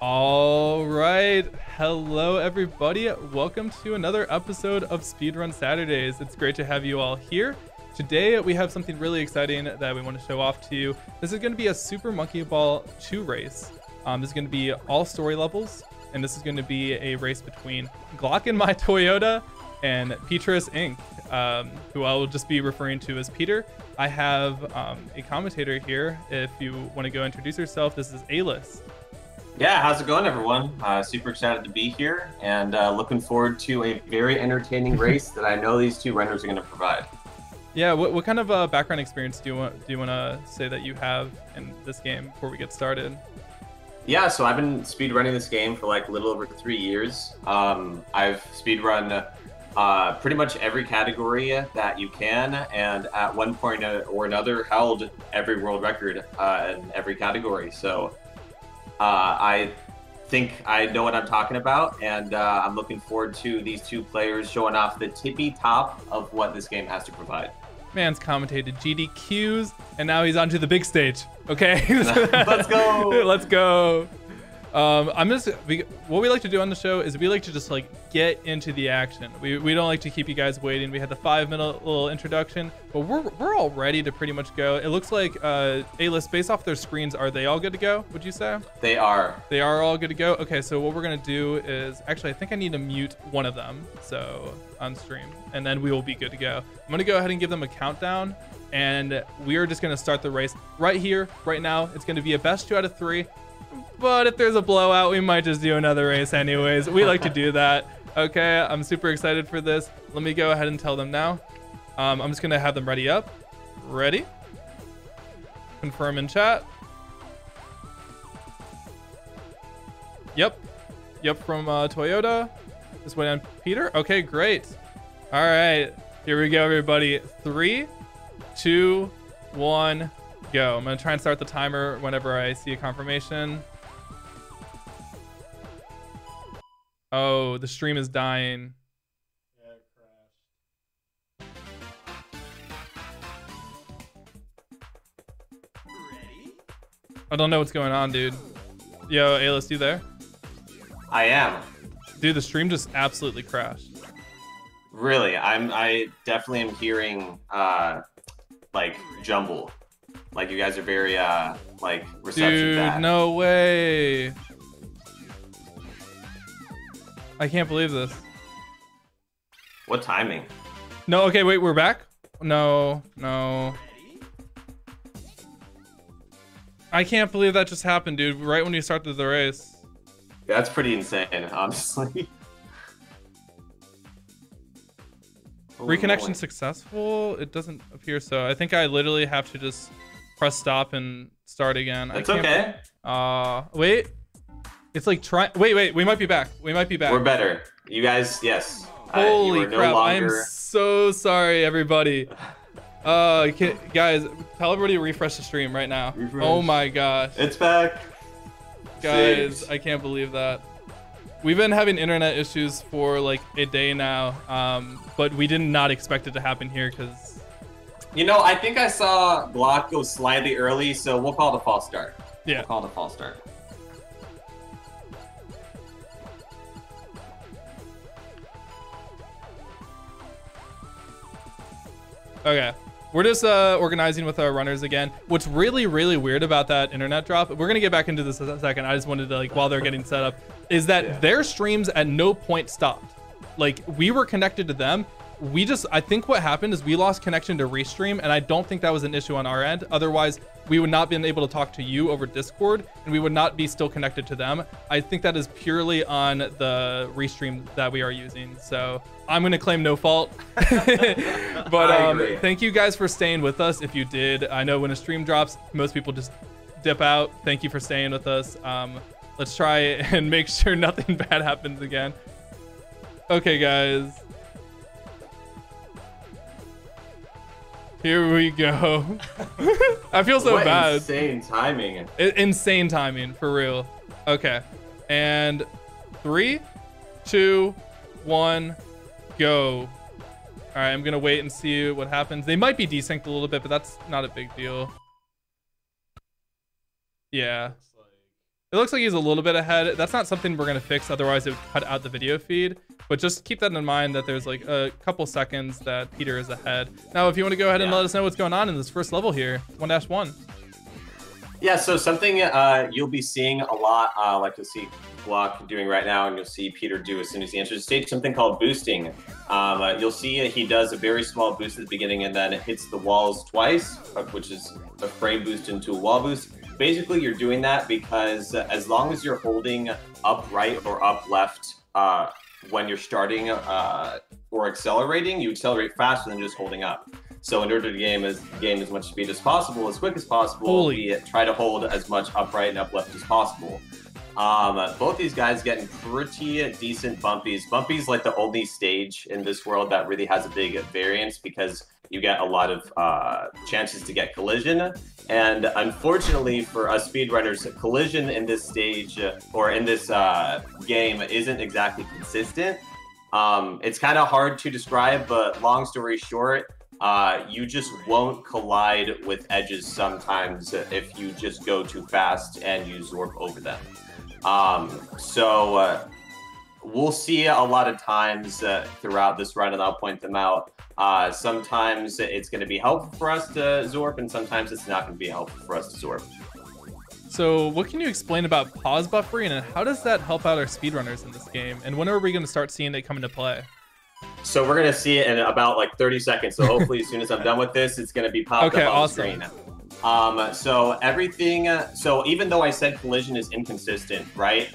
All right, hello everybody. Welcome to another episode of Speedrun Saturdays. It's great to have you all here. Today we have something really exciting that we want to show off to you. This is going to be a Super Monkey Ball 2 race. This is going to be all story levels, and this is going to be a race between glockinmytoyota and PetresInc, who I will just be referring to as Peter. I have a commentator here. If you want to go introduce yourself, this is Alice. Yeah, how's it going, everyone? Super excited to be here and looking forward to a very entertaining race that I know these two renders are going to provide. Yeah, what kind of background experience do you want to say that you have in this game before we get started? Yeah, so I've been speedrunning this game for like a little over 3 years. I've speedrun pretty much every category that you can, and at one point or another held every world record in every category. So I think I know what I'm talking about, and I'm looking forward to these two players showing off the tippy top of what this game has to provide. Man's commentated GDQs, and now he's onto the big stage. Okay, let's go. Let's go. What we like to do on the show is we like to just like get into the action. We don't like to keep you guys waiting. We had the 5-minute little introduction, but we're all ready to pretty much go. It looks like A-List, based off their screens, are they all good to go, would you say? They are. They are all good to go. Okay, so what we're gonna do is, actually I think I need to mute one of them, so on stream, and then we will be good to go. I'm gonna go ahead and give them a countdown, and we are just gonna start the race right here, right now. It's gonna be a best 2 out of 3. But if there's a blowout, we might just do another race anyways. We like to do that. Okay, I'm super excited for this. Let me go ahead and tell them now. I'm just gonna have them ready up. Ready? Confirm in chat. Yep from Toyota. Just wait on Peter. Okay, great. All right, here we go, everybody. 3, 2, 1, go. I'm gonna try and start the timer whenever I see a confirmation. Oh, the stream is dying. Yeah, it crashed. Ready? I don't know what's going on, dude. Yo, A-List, you there? I am. Dude, the stream just absolutely crashed. Really, I definitely am hearing like jumble. Like you guys are very like reception Dude, bad. no way. I can't believe this. What timing? No, okay, wait, we're back? No. I can't believe that just happened, dude, right when you started the race. That's pretty insane, honestly. Reconnection successful? It doesn't appear so. I think I literally have to just press stop and start again. It's okay. Wait. It's like wait, we might be back. We're better. You guys, yes. Holy you are crap, no I am longer... so sorry, everybody. Guys, tell everybody to refresh the stream right now. Refresh. Oh my gosh. It's back. Guys, Saved. I can't believe that. We've been having internet issues for like a day now, but we did not expect it to happen here because... You know, I think I saw Glock go slightly early, so we'll call it a false start. Yeah. We'll call it a false start. Okay, we're just organizing with our runners again. What's really weird about that internet drop, we're gonna get back into this in a second, I just wanted to, like, while they're getting set up, is that their streams at no point stopped. Like, we were connected to them. I think what happened is we lost connection to Restream, and I don't think that was an issue on our end. Otherwise, we would not been able to talk to you over Discord, and we would not be still connected to them. I think that is purely on the Restream that we are using. So I'm going to claim no fault. But thank you guys for staying with us if you did. I know when a stream drops, most people just dip out. Thank you for staying with us. Let's try and make sure nothing bad happens again. Okay, guys. Here we go. I feel so bad. Insane timing. Insane timing, for real. Okay. And 3, 2, 1, go. All right, I'm gonna wait and see what happens. They might be desynced a little bit, but that's not a big deal. Yeah. It looks like he's a little bit ahead. That's not something we're gonna fix, otherwise it would cut out the video feed. But just keep that in mind that there's like a couple seconds that Peter is ahead. Now, if you want to go ahead and let us know what's going on in this first level here, 1-1. Yeah, so something you'll be seeing a lot, like you'll see Glock doing right now, and you'll see Peter do as soon as he enters the stage, something called boosting. You'll see he does a very small boost at the beginning, and then it hits the walls twice, which is a frame boost into a wall boost. Basically, you're doing that because as long as you're holding up right or up left when you're starting or accelerating, you accelerate faster than just holding up. So in order to gain as much speed as possible, as quick as possible, we try to hold as much upright and up left as possible. Both these guys getting pretty decent bumpies. Bumpy's like the only stage in this world that really has a big variance because you get a lot of chances to get collision. And unfortunately for us speedrunners, collision in this stage or in this game isn't exactly consistent. It's kind of hard to describe, but long story short, you just won't collide with edges sometimes if you just go too fast and you zorp over them. We'll see a lot of times throughout this run, and I'll point them out. Sometimes it's going to be helpful for us to zorp, and sometimes it's not going to be helpful for us to zorp. So what can you explain about pause buffering, and how does that help out our speedrunners in this game? And when are we going to start seeing it come into play? So we're going to see it in about like 30 seconds. So hopefully as soon as I'm done with this, it's going to be popped up on the screen. So everything, so even though I said collision is inconsistent, right?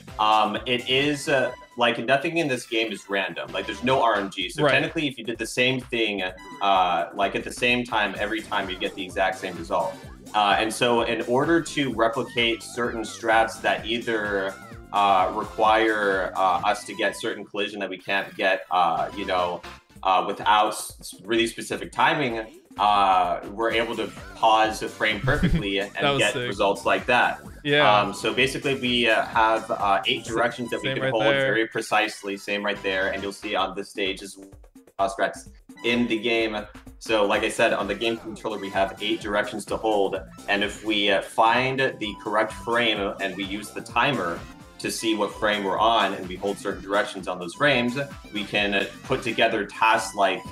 It is like nothing in this game is random. Like there's no RNG. So technically if you did the same thing, like at the same time, every time you get the exact same result. And so in order to replicate certain strats that either require us to get certain collision that we can't get, without really specific timing, we're able to pause the frame perfectly and get results like that. Yeah. So basically we have 8 directions that we can hold very precisely, same right there, and you'll see on this stage is strats in the game. So like I said, on the game controller we have 8 directions to hold, and if we find the correct frame and we use the timer to see what frame we're on and we hold certain directions on those frames, we can put together tasks like,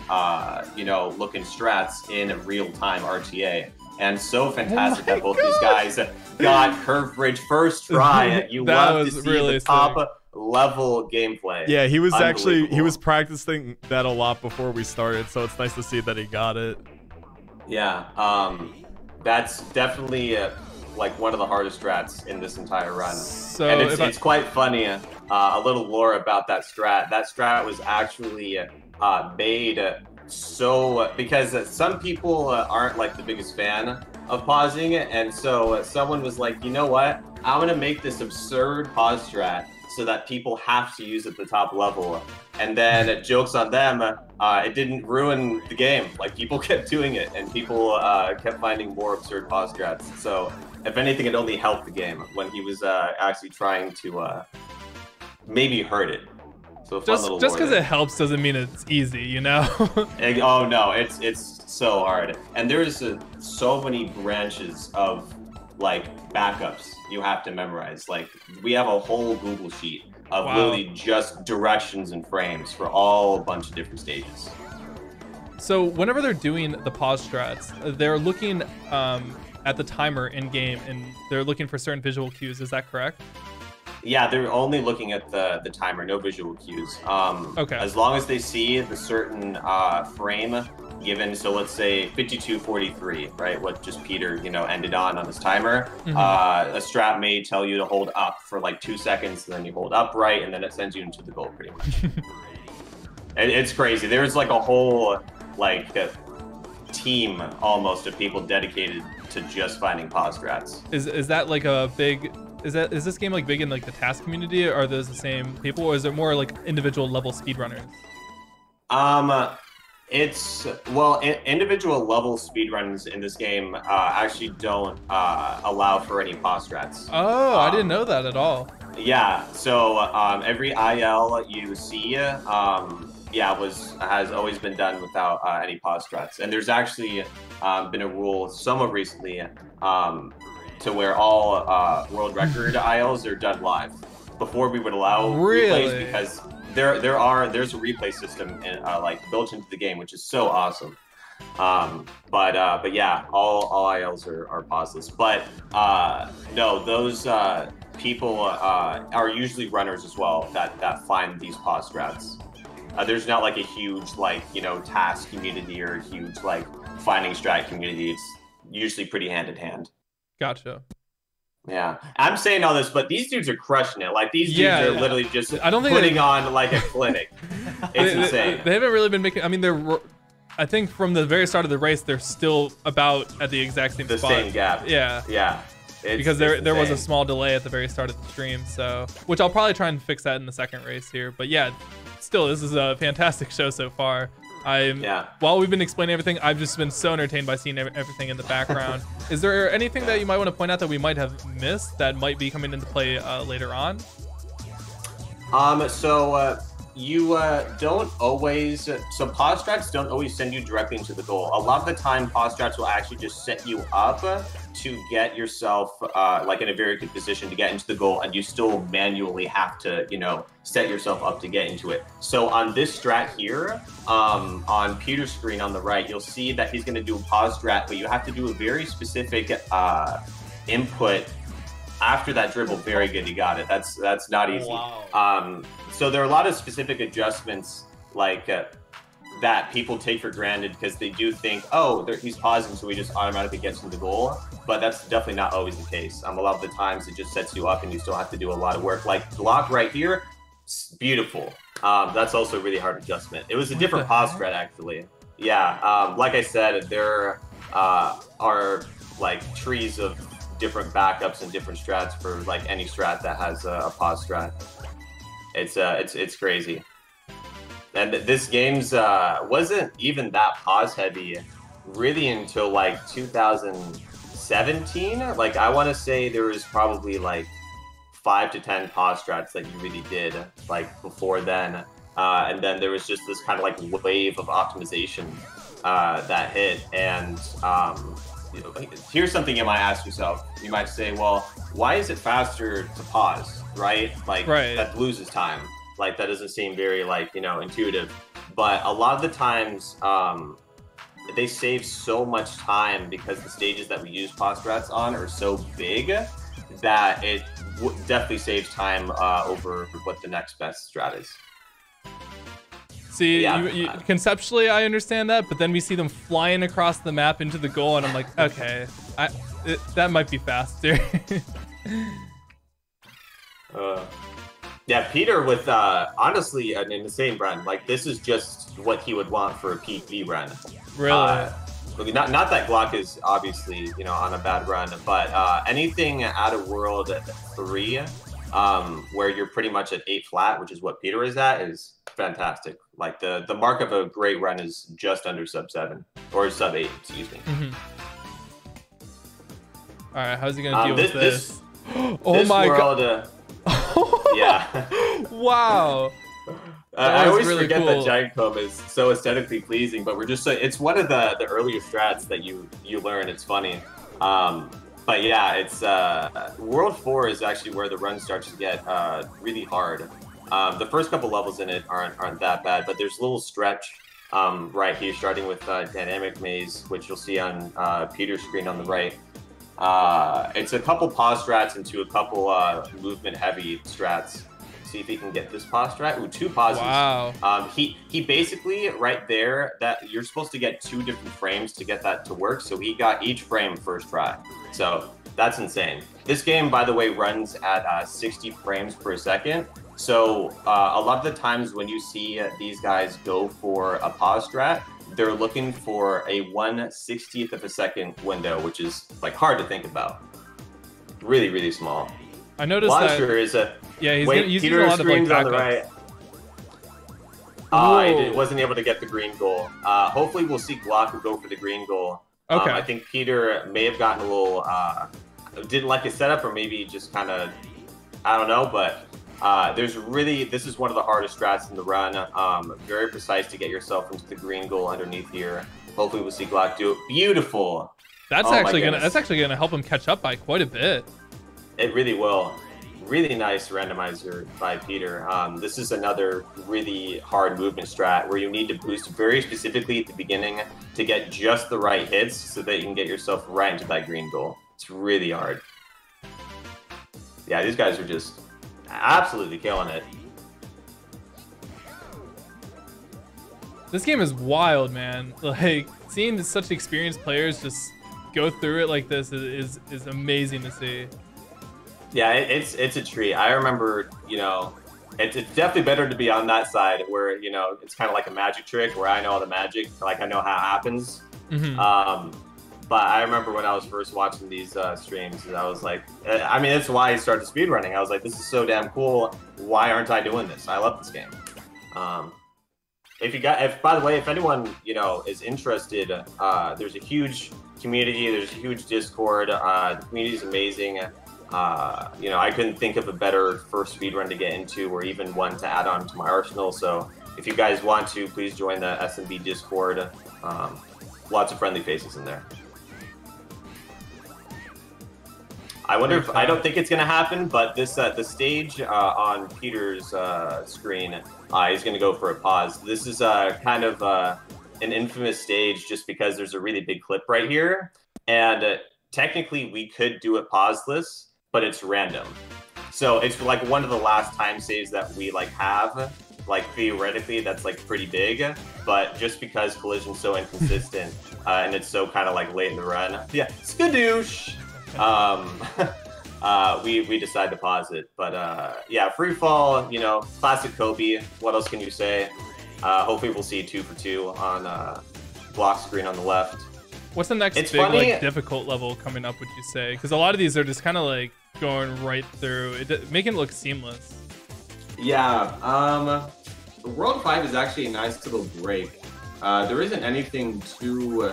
looking strats in real-time RTA. And so fantastic that both these guys got Curve Bridge first try. You love to see really the top-level gameplay. Yeah, he was actually, he was practicing that a lot before we started, so it's nice to see that he got it. Yeah, that's definitely like one of the hardest strats in this entire run. So and it's quite funny, a little lore about that strat. That strat was actually made because some people aren't like the biggest fan of pausing, and so someone was like, you know what, I'm gonna make this absurd pause strat so that people have to use at the top level. And then jokes on them, it didn't ruin the game. Like people kept doing it, and people kept finding more absurd pause strats. So if anything, it only helped the game when he was actually trying to maybe hurt it. So just because it helps doesn't mean it's easy, you know? Oh no, it's so hard, and there's so many branches of like backups you have to memorize. Like we have a whole Google sheet of literally just directions and frames for all a bunch of different stages. So whenever they're doing the pause strats, they're looking at the timer in game, and they're looking for certain visual cues. Is that correct? Yeah, they're only looking at the timer, no visual cues. Okay. As long as they see the certain frame given, so let's say 52:43, right? What just Peter, ended on his timer. A strat may tell you to hold up for like 2 seconds, and then you hold up right, and then it sends you into the goal pretty much. It's crazy. There's like a whole team almost of people dedicated to just finding pause strats. Is that like a big? Is this game like big in like the task community? Or are those the same people, or is it more like individual level speedrunners? Individual level speedruns in this game actually don't allow for any pause strats. Oh, I didn't know that at all. Yeah, so every IL you see, has always been done without any pause strats. And there's actually been a rule somewhat recently to where all world record ILs are done live. Before we would allow replays because there's a replay system like built into the game, which is so awesome. But yeah, all ILs are pauseless. But no, those people are usually runners as well that find these pause strats. There's not like a huge like task community or a huge like finding strat community. It's usually pretty hand in hand. Gotcha. Yeah, I'm saying all this, but these dudes are crushing it. Like these dudes are literally just putting on like a clinic. It's insane. They haven't really been making. I mean, I think from the very start of the race, they're still about at the exact same spot. The same gap. Yeah. Yeah. Because there was a small delay at the very start of the stream, so which I'll probably try and fix that in the second race here. But yeah, still, this is a fantastic show so far. While we've been explaining everything, I've just been so entertained by seeing everything in the background. Is there anything that you might want to point out that we might have missed that might be coming into play later on? You don't always, so pause strats don't always send you directly into the goal. A lot of the time, pause strats will actually just set you up to get yourself like in a very good position to get into the goal, and you still manually have to, set yourself up to get into it. So on this strat here, on Peter's screen on the right, you'll see that he's going to do a pause strat, but you have to do a very specific input after that dribble. Very good, you got it. That's not easy. Wow. So there are a lot of specific adjustments like that people take for granted because they do think, oh, he's pausing, so he just automatically gets into the goal. But that's definitely not always the case. A lot of the times it just sets you up and you still have to do a lot of work. Like Glock right here, beautiful. That's also a really hard adjustment. It was a different pause strat actually. Yeah, like I said, there are like trees of different backups and different strats for like any strat that has a pause strat. It's crazy. And this game's wasn't even that pause heavy really until like 2017. Like I want to say there was probably like 5 to 10 pause strats that you really did like before then. And then there was just this kind of like wave of optimization that hit. And here's something you might ask yourself. You might say, well, why is it faster to pause, right? Like that loses time. Like that doesn't seem very like, intuitive. But a lot of the times they save so much time because the stages that we use pause strats on are so big that it definitely saves time over what the next best strat is. See, conceptually, I understand that, but then we see them flying across the map into the goal, and I'm like, okay, that might be faster. Yeah, Peter with, honestly, an insane run. Like, this is just what he would want for a PV run. Really? Not that Glock is obviously, on a bad run, but anything out of World 3, where you're pretty much at 8 flat, which is what Peter is at, is fantastic. Like the mark of a great run is just under sub 7 or sub 8, excuse me. All right, how's he gonna deal with this? Oh this my world, god! Yeah. Wow. I always really forget cool. that Giant Comb is so aesthetically pleasing, but it's one of the earlier strats that you learn. It's funny. But yeah, it's World 4 is actually where the run starts to get really hard. The first couple levels in it aren't that bad, but there's a little stretch right here, starting with Dynamic Maze, which you'll see on Peter's screen on the right. It's a couple pause strats into a couple movement-heavy strats. See if he can get this pause strat. Ooh, 2 pauses. Wow. He basically, right there, that you're supposed to get 2 different frames to get that to work, so he got each frame first try. So that's insane. This game, by the way, runs at 60 frames per second. So a lot of the times when you see these guys go for a pause strat, they're looking for a 1/60th of a second window, which is like hard to think about. Really, really small. I noticed Launcher that. is a. Yeah, he's wait, using Peter a lot of like screens on the backups. right. I wasn't able to get the green goal. Hopefully we'll see Glock go for the green goal. Okay. I think Peter may have gotten a little, didn't like his setup, or maybe just kind of, I don't know, but this is one of the hardest strats in the run. Very precise to get yourself into the green goal underneath here. Hopefully we'll see Glock do it. Beautiful. That's Oh my actually goodness. gonna help him catch up by quite a bit. It really will. Really nice randomizer by Peter. This is another really hard movement strat where you need to boost very specifically at the beginning to get just the right hits so that you can get yourself right into that green goal. It's really hard. Yeah, these guys are just absolutely killing it. This game is wild, man. Like, seeing such experienced players just go through it like this is amazing to see. Yeah, it's a treat. I remember, you know, it's definitely better to be on that side where, you know, it's kind of like a magic trick where I know all the magic, like I know how it happens. But I remember when I was first watching these streams, I was like, I mean, that's why I started speedrunning. I was like, this is so damn cool. Why aren't I doing this? I love this game. By the way, if anyone, you know, is interested, there's a huge community. There's a huge Discord. The community is amazing. You know, I couldn't think of a better first speedrun to get into, or even one to add on to my arsenal. So if you guys want to, please join the SMB Discord. Lots of friendly faces in there. I wonder if, I don't think it's gonna happen, but this the stage on Peter's screen, he's gonna go for a pause. This is kind of an infamous stage just because there's a really big clip right here, and technically we could do it pauseless, but it's random. So it's like one of the last time saves that we like have. Like theoretically, that's like pretty big, but just because collision's so inconsistent and it's so kind of like late in the run, yeah, skadoosh. We decided to pause it, but yeah, free fall, you know, classic Kobe. What else can you say? Hopefully we'll see 2 for 2 on block screen on the left. What's the next big like difficult level coming up, would you say? Because a lot of these are just kind of like going right through it, making it look seamless. Yeah, World 5 is actually a nice little break. There isn't anything too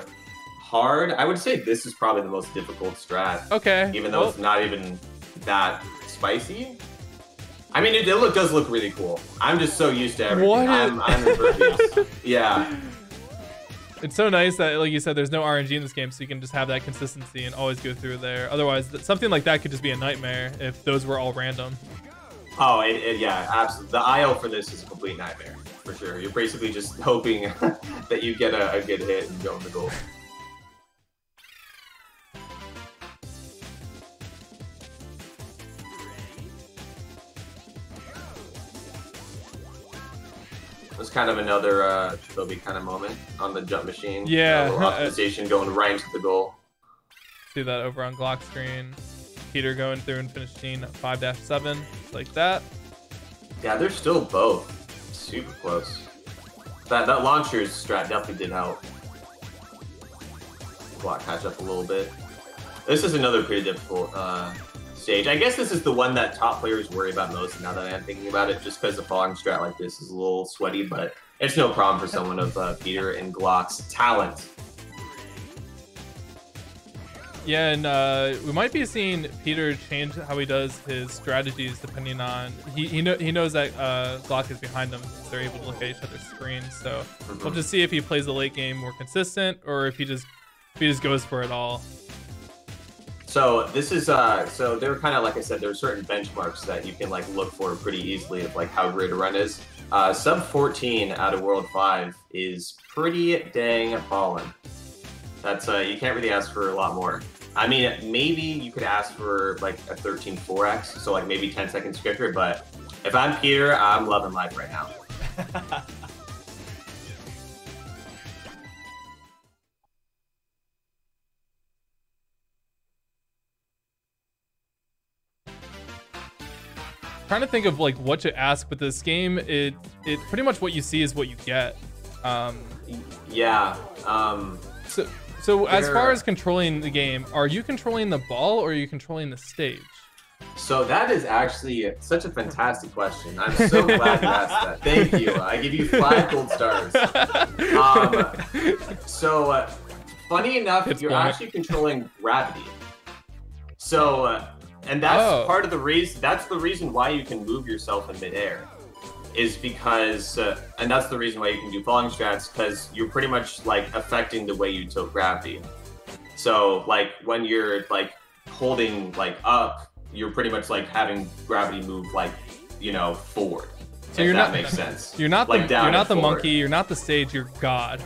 hard. I would say this is probably the most difficult strat. Okay. Even though it's not even that spicy. I mean, it does look really cool. I'm just so used to everything. What? I'm impervious. Yeah. It's so nice that, like you said, there's no RNG in this game, so you can just have that consistency and always go through there. Otherwise, something like that could just be a nightmare if those were all random. Oh, yeah, absolutely. The IO for this is a complete nightmare, for sure. You're basically just hoping that you get a good hit and go in the goal. It was kind of another Toby kind of moment on the jump machine. Yeah. Optimization going right into the goal. See that over on Glock screen. Peter going through and finishing 5-7, like that. Yeah, they're still both super close. That launcher's strat definitely did help. Glock catch up a little bit. This is another pretty difficult stage. I guess this is the one that top players worry about most now that I'm thinking about it, just because the falling strat like this is a little sweaty, but it's no problem for someone of Peter and Glock's talent. Yeah, and we might be seeing Peter change how he does his strategies depending on he knows that Glock is behind him, so they're able to look at each other's screens. So we'll just see if he plays the late game more consistent or if he just goes for it all. So this is so there are kind of, like I said, there are certain benchmarks that you can like look for pretty easily of like how great a run is. Sub 14 out of World 5 is pretty dang ballin'. That's you can't really ask for a lot more. I mean, maybe you could ask for like a 13 4x, so like maybe 10 seconds quicker, but if I'm Peter, I'm loving life right now. Trying to think of like what to ask with this game. It pretty much what you see is what you get. Yeah. So as far as controlling the game, are you controlling the ball or are you controlling the stage? So that is actually such a fantastic question. I'm so glad you asked that. Thank you. I give you 5 gold stars. Funny enough, you're actually controlling gravity. So, and that's part of the reason. That's the reason why you can move yourself in midair. Is because, and that's the reason why you can do falling strats, because you're pretty much like affecting the way you tilt gravity. So like when you're like holding like up, you're pretty much like having gravity move like, you know, forward. So if that makes sense. You're not like the you're not the forward. monkey. You're not the stage. You're God.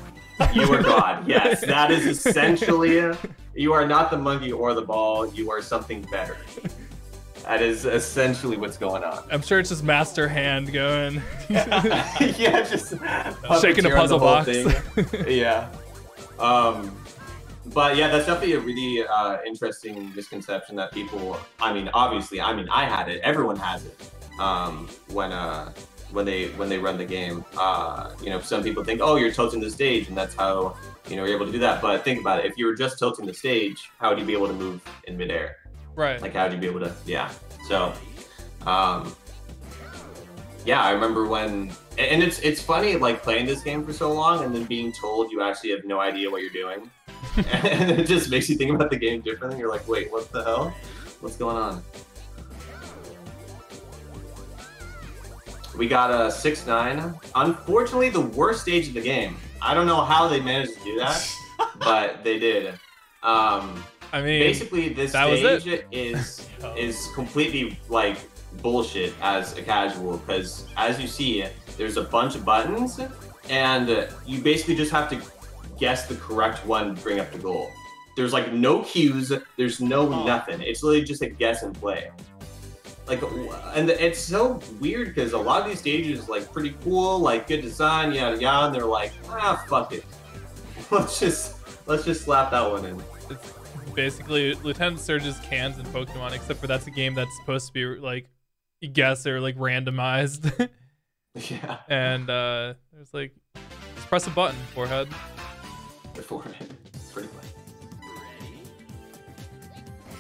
You are God. Yes, that is essentially. You are not the monkey or the ball. You are something better. That is essentially what's going on. I'm sure it's just master hand going. Yeah, just shaking a puppeteer puzzle on box. the whole thing. Yeah. But yeah, that's definitely a really interesting misconception that people. I mean, obviously, I had it. Everyone has it. When they run the game, you know, some people think, oh, you're tilting the stage, and that's how you're able to do that. But think about it: if you were just tilting the stage, how would you be able to move in midair? Right. Like, how would you be able to? Yeah. So, yeah, I remember when, and it's funny like playing this game for so long and then being told you actually have no idea what you're doing, and it just makes you think about the game differently. You're like, wait, what the hell? What's going on? We got a 6-9. Unfortunately, the worst stage of the game. I don't know how they managed to do that, but they did. I mean, basically, this stage is completely like bullshit as a casual, because as you see, there's a bunch of buttons, and you basically just have to guess the correct one to bring up the goal. There's like no cues. There's no nothing. It's literally just a guess and play. Like, and it's so weird because a lot of these stages like pretty cool, like good design, yada yada. And they're like, fuck it, let's just slap that one in. It's basically Lieutenant Surge's cans in Pokemon, except for that's a game that's supposed to be like, you guess, or like randomized. Yeah. And there's like, just press a button, forehead. The forehead, pretty much.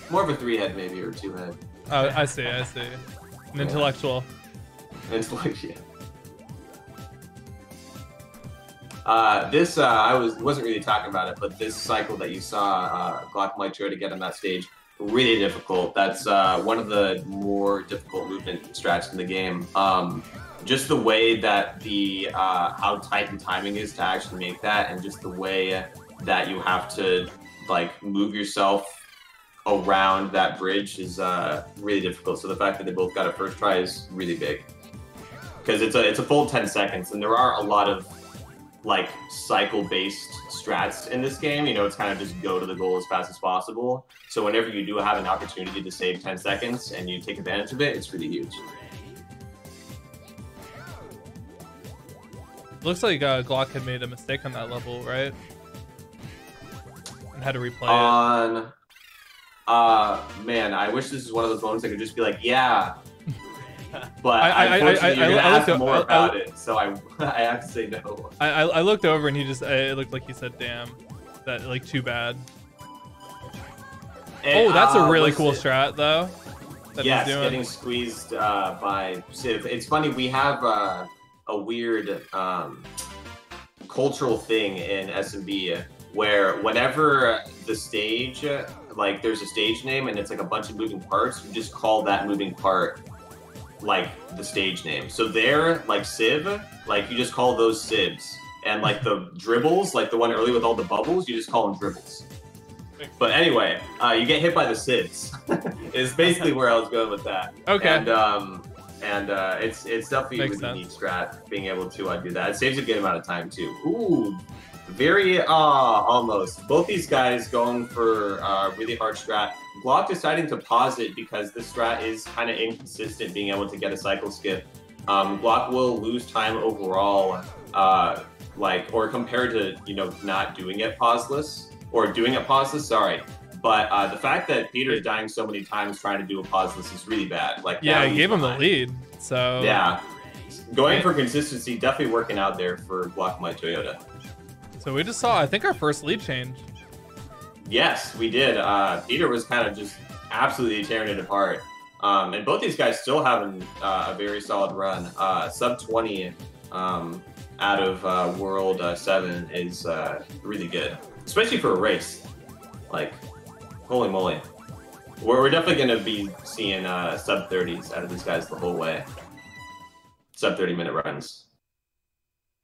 More of a 3-head maybe, or 2-head. Oh, I see. An intellectual. Yeah. This I wasn't really talking about it, but this cycle that you saw glockinmytoyota get on that stage, really difficult. That's one of the more difficult movement strats in the game. Just the way that the how tight the timing is to actually make that, and just the way that you have to like move yourself around that bridge is really difficult. So the fact that they both got it first try is really big, because it's a full 10 seconds, and there are a lot of like cycle-based strats in this game. You know, it's kind of just go to the goal as fast as possible. So whenever you do have an opportunity to save 10 seconds and you take advantage of it, it's really huge. Looks like Glock had made a mistake on that level, right? And had to replay it. Man, I wish this was one of those moments I could just be like, yeah. But unfortunately, you're gonna ask more about it, so I have to say no. I looked over and he just, it looked like he said, damn, that like too bad. Oh, that's a really cool strat though. Yes, getting squeezed by Civ. It's funny, we have a weird cultural thing in SMB where whenever the stage, like there's a stage name and it's like a bunch of moving parts, you just call that moving part like the stage name. So there, like Civ, like you just call those Civs. And like the dribbles, like the one earlier with all the bubbles, you just call them dribbles. But anyway, you get hit by the Civs. Is basically where I was going with that. Okay. And it's definitely a really neat strat being able to do that. It saves a good amount of time too. Ooh, very almost. Both these guys going for really hard strat. Glock deciding to pause it because this strat is kind of inconsistent being able to get a cycle skip. Glock will lose time overall, or compared to, you know, not doing it pauseless, or doing it pauseless, sorry. But the fact that Peter's dying so many times trying to do a pauseless is really bad. Like, yeah, he gave him the lead, so... Yeah. Going for consistency, definitely working out there for glockinmytoyota. So we just saw, I think, our first lead change. Yes, we did. Peter was kind of just absolutely tearing it apart. And both these guys still having a very solid run. Sub 20 out of World 7 is really good, especially for a race. Like, holy moly. We're definitely going to be seeing sub 30s out of these guys the whole way. Sub 30-minute runs.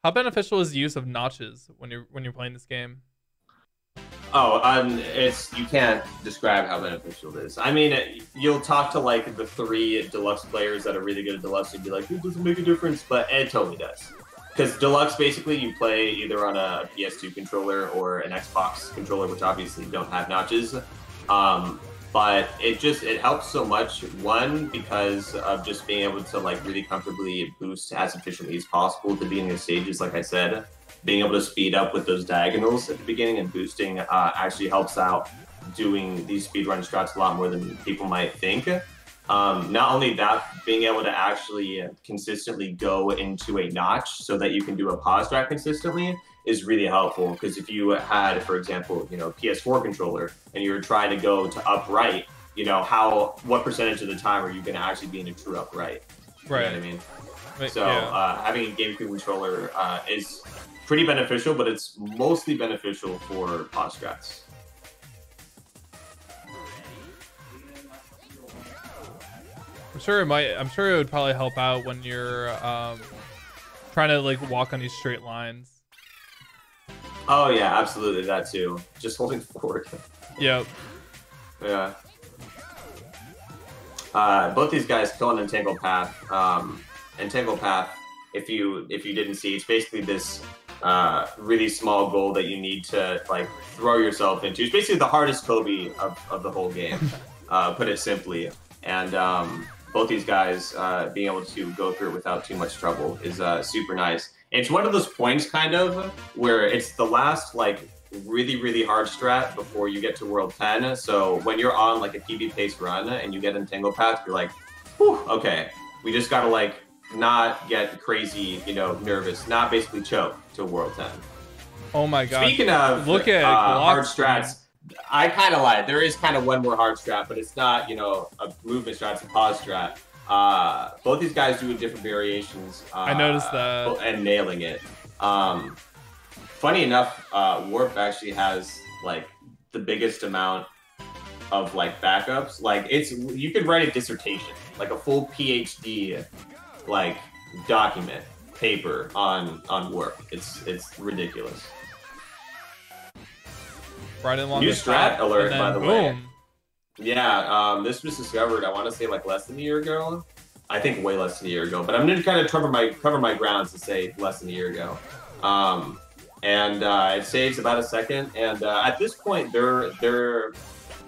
How beneficial is the use of notches when you're playing this game? Oh, it's you can't describe how beneficial it is. I mean, you'll talk to like the 3 deluxe players that are really good at deluxe and be like, it doesn't make a difference, but it totally does. Because deluxe, basically, you play either on a PS2 controller or an Xbox controller, which obviously don't have notches. But it helps so much. One, because of just being able to like really comfortably boost as efficiently as possible at the beginning of stages, like I said. Being able to speed up with those diagonals at the beginning and boosting actually helps out doing these speedrun strats a lot more than people might think. Not only that, being able to actually consistently go into a notch so that you can do a pause strat consistently is really helpful. Because if you had, for example, a PS4 controller and you were trying to go to upright, what percentage of the time are you going to actually be in a true upright? Right. You know what I mean? Right, So yeah. having a GameCube controller is pretty beneficial, but it's mostly beneficial for pause strats. I'm sure it would probably help out when you're trying to like walk on these straight lines. Oh yeah, absolutely, that too. Just holding forward. Yep. Yeah. Both these guys kill an Entangled Path. Entangled Path, if you didn't see, it's basically this really small goal that you need to like throw yourself into. It's basically the hardest Kobe of the whole game, put it simply. And both these guys being able to go through it without too much trouble is super nice. And it's one of those points kind of where it's the last like really hard strat before you get to World 10. So when you're on like a PB pace run and you get Entangled Path, you're like, whew, okay, we just gotta like not get crazy, nervous, not basically choke to World 10. Oh my god. Speaking of look at hard strats, I kind of lied. There is kind of one more hard strat, but it's not, a movement strat, it's a pause strat. Both these guys do different variations. I noticed that. And nailing it. Funny enough, Warp actually has like the biggest amount of like backups. Like you could write a dissertation, like a full PhD like document paper on Warp. It's ridiculous. Right along New the strat top, alert, and then by the boom. way. Yeah, this was discovered, I want to say like less than a year ago. I think way less than a year ago, but I'm gonna kind of cover my grounds to say less than a year ago. And it saves about a second, and at this point,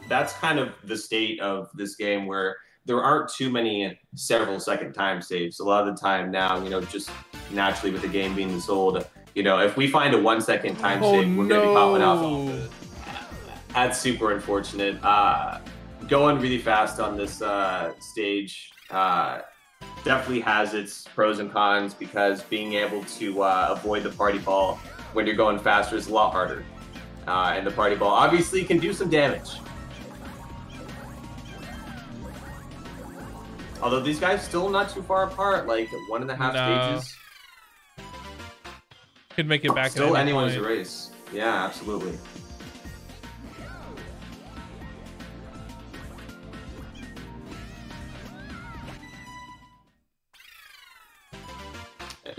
that's kind of the state of this game where there aren't too many several second time saves. A lot of the time now, just naturally with the game being sold, if we find a 1 second time save, we're gonna be popping off. That's super unfortunate. Going really fast on this stage definitely has its pros and cons, because being able to avoid the party ball when you're going faster is a lot harder. And the party ball obviously can do some damage. Although these guys still not too far apart, like 1.5 stages. Could make it back. Still at any anyone's point. race. Yeah, absolutely.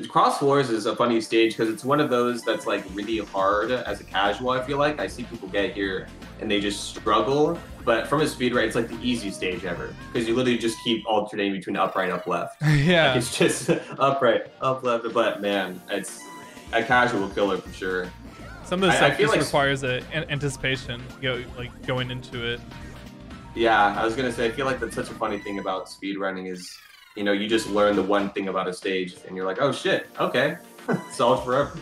Cross Floors is a funny stage because it's one of those that's like really hard as a casual. I feel like I see people get here and they just struggle, but from a speed rate, it's like the easiest stage ever because you literally just keep alternating between upright, up, left. Yeah, like it's just upright, up, left. But man, it's a casual killer for sure. Some of the stuff just like requires anticipation, going into it. Yeah, I was gonna say, I feel like that's such a funny thing about speedrunning is, you just learn the one thing about a stage and you're like, oh shit, okay, solved forever.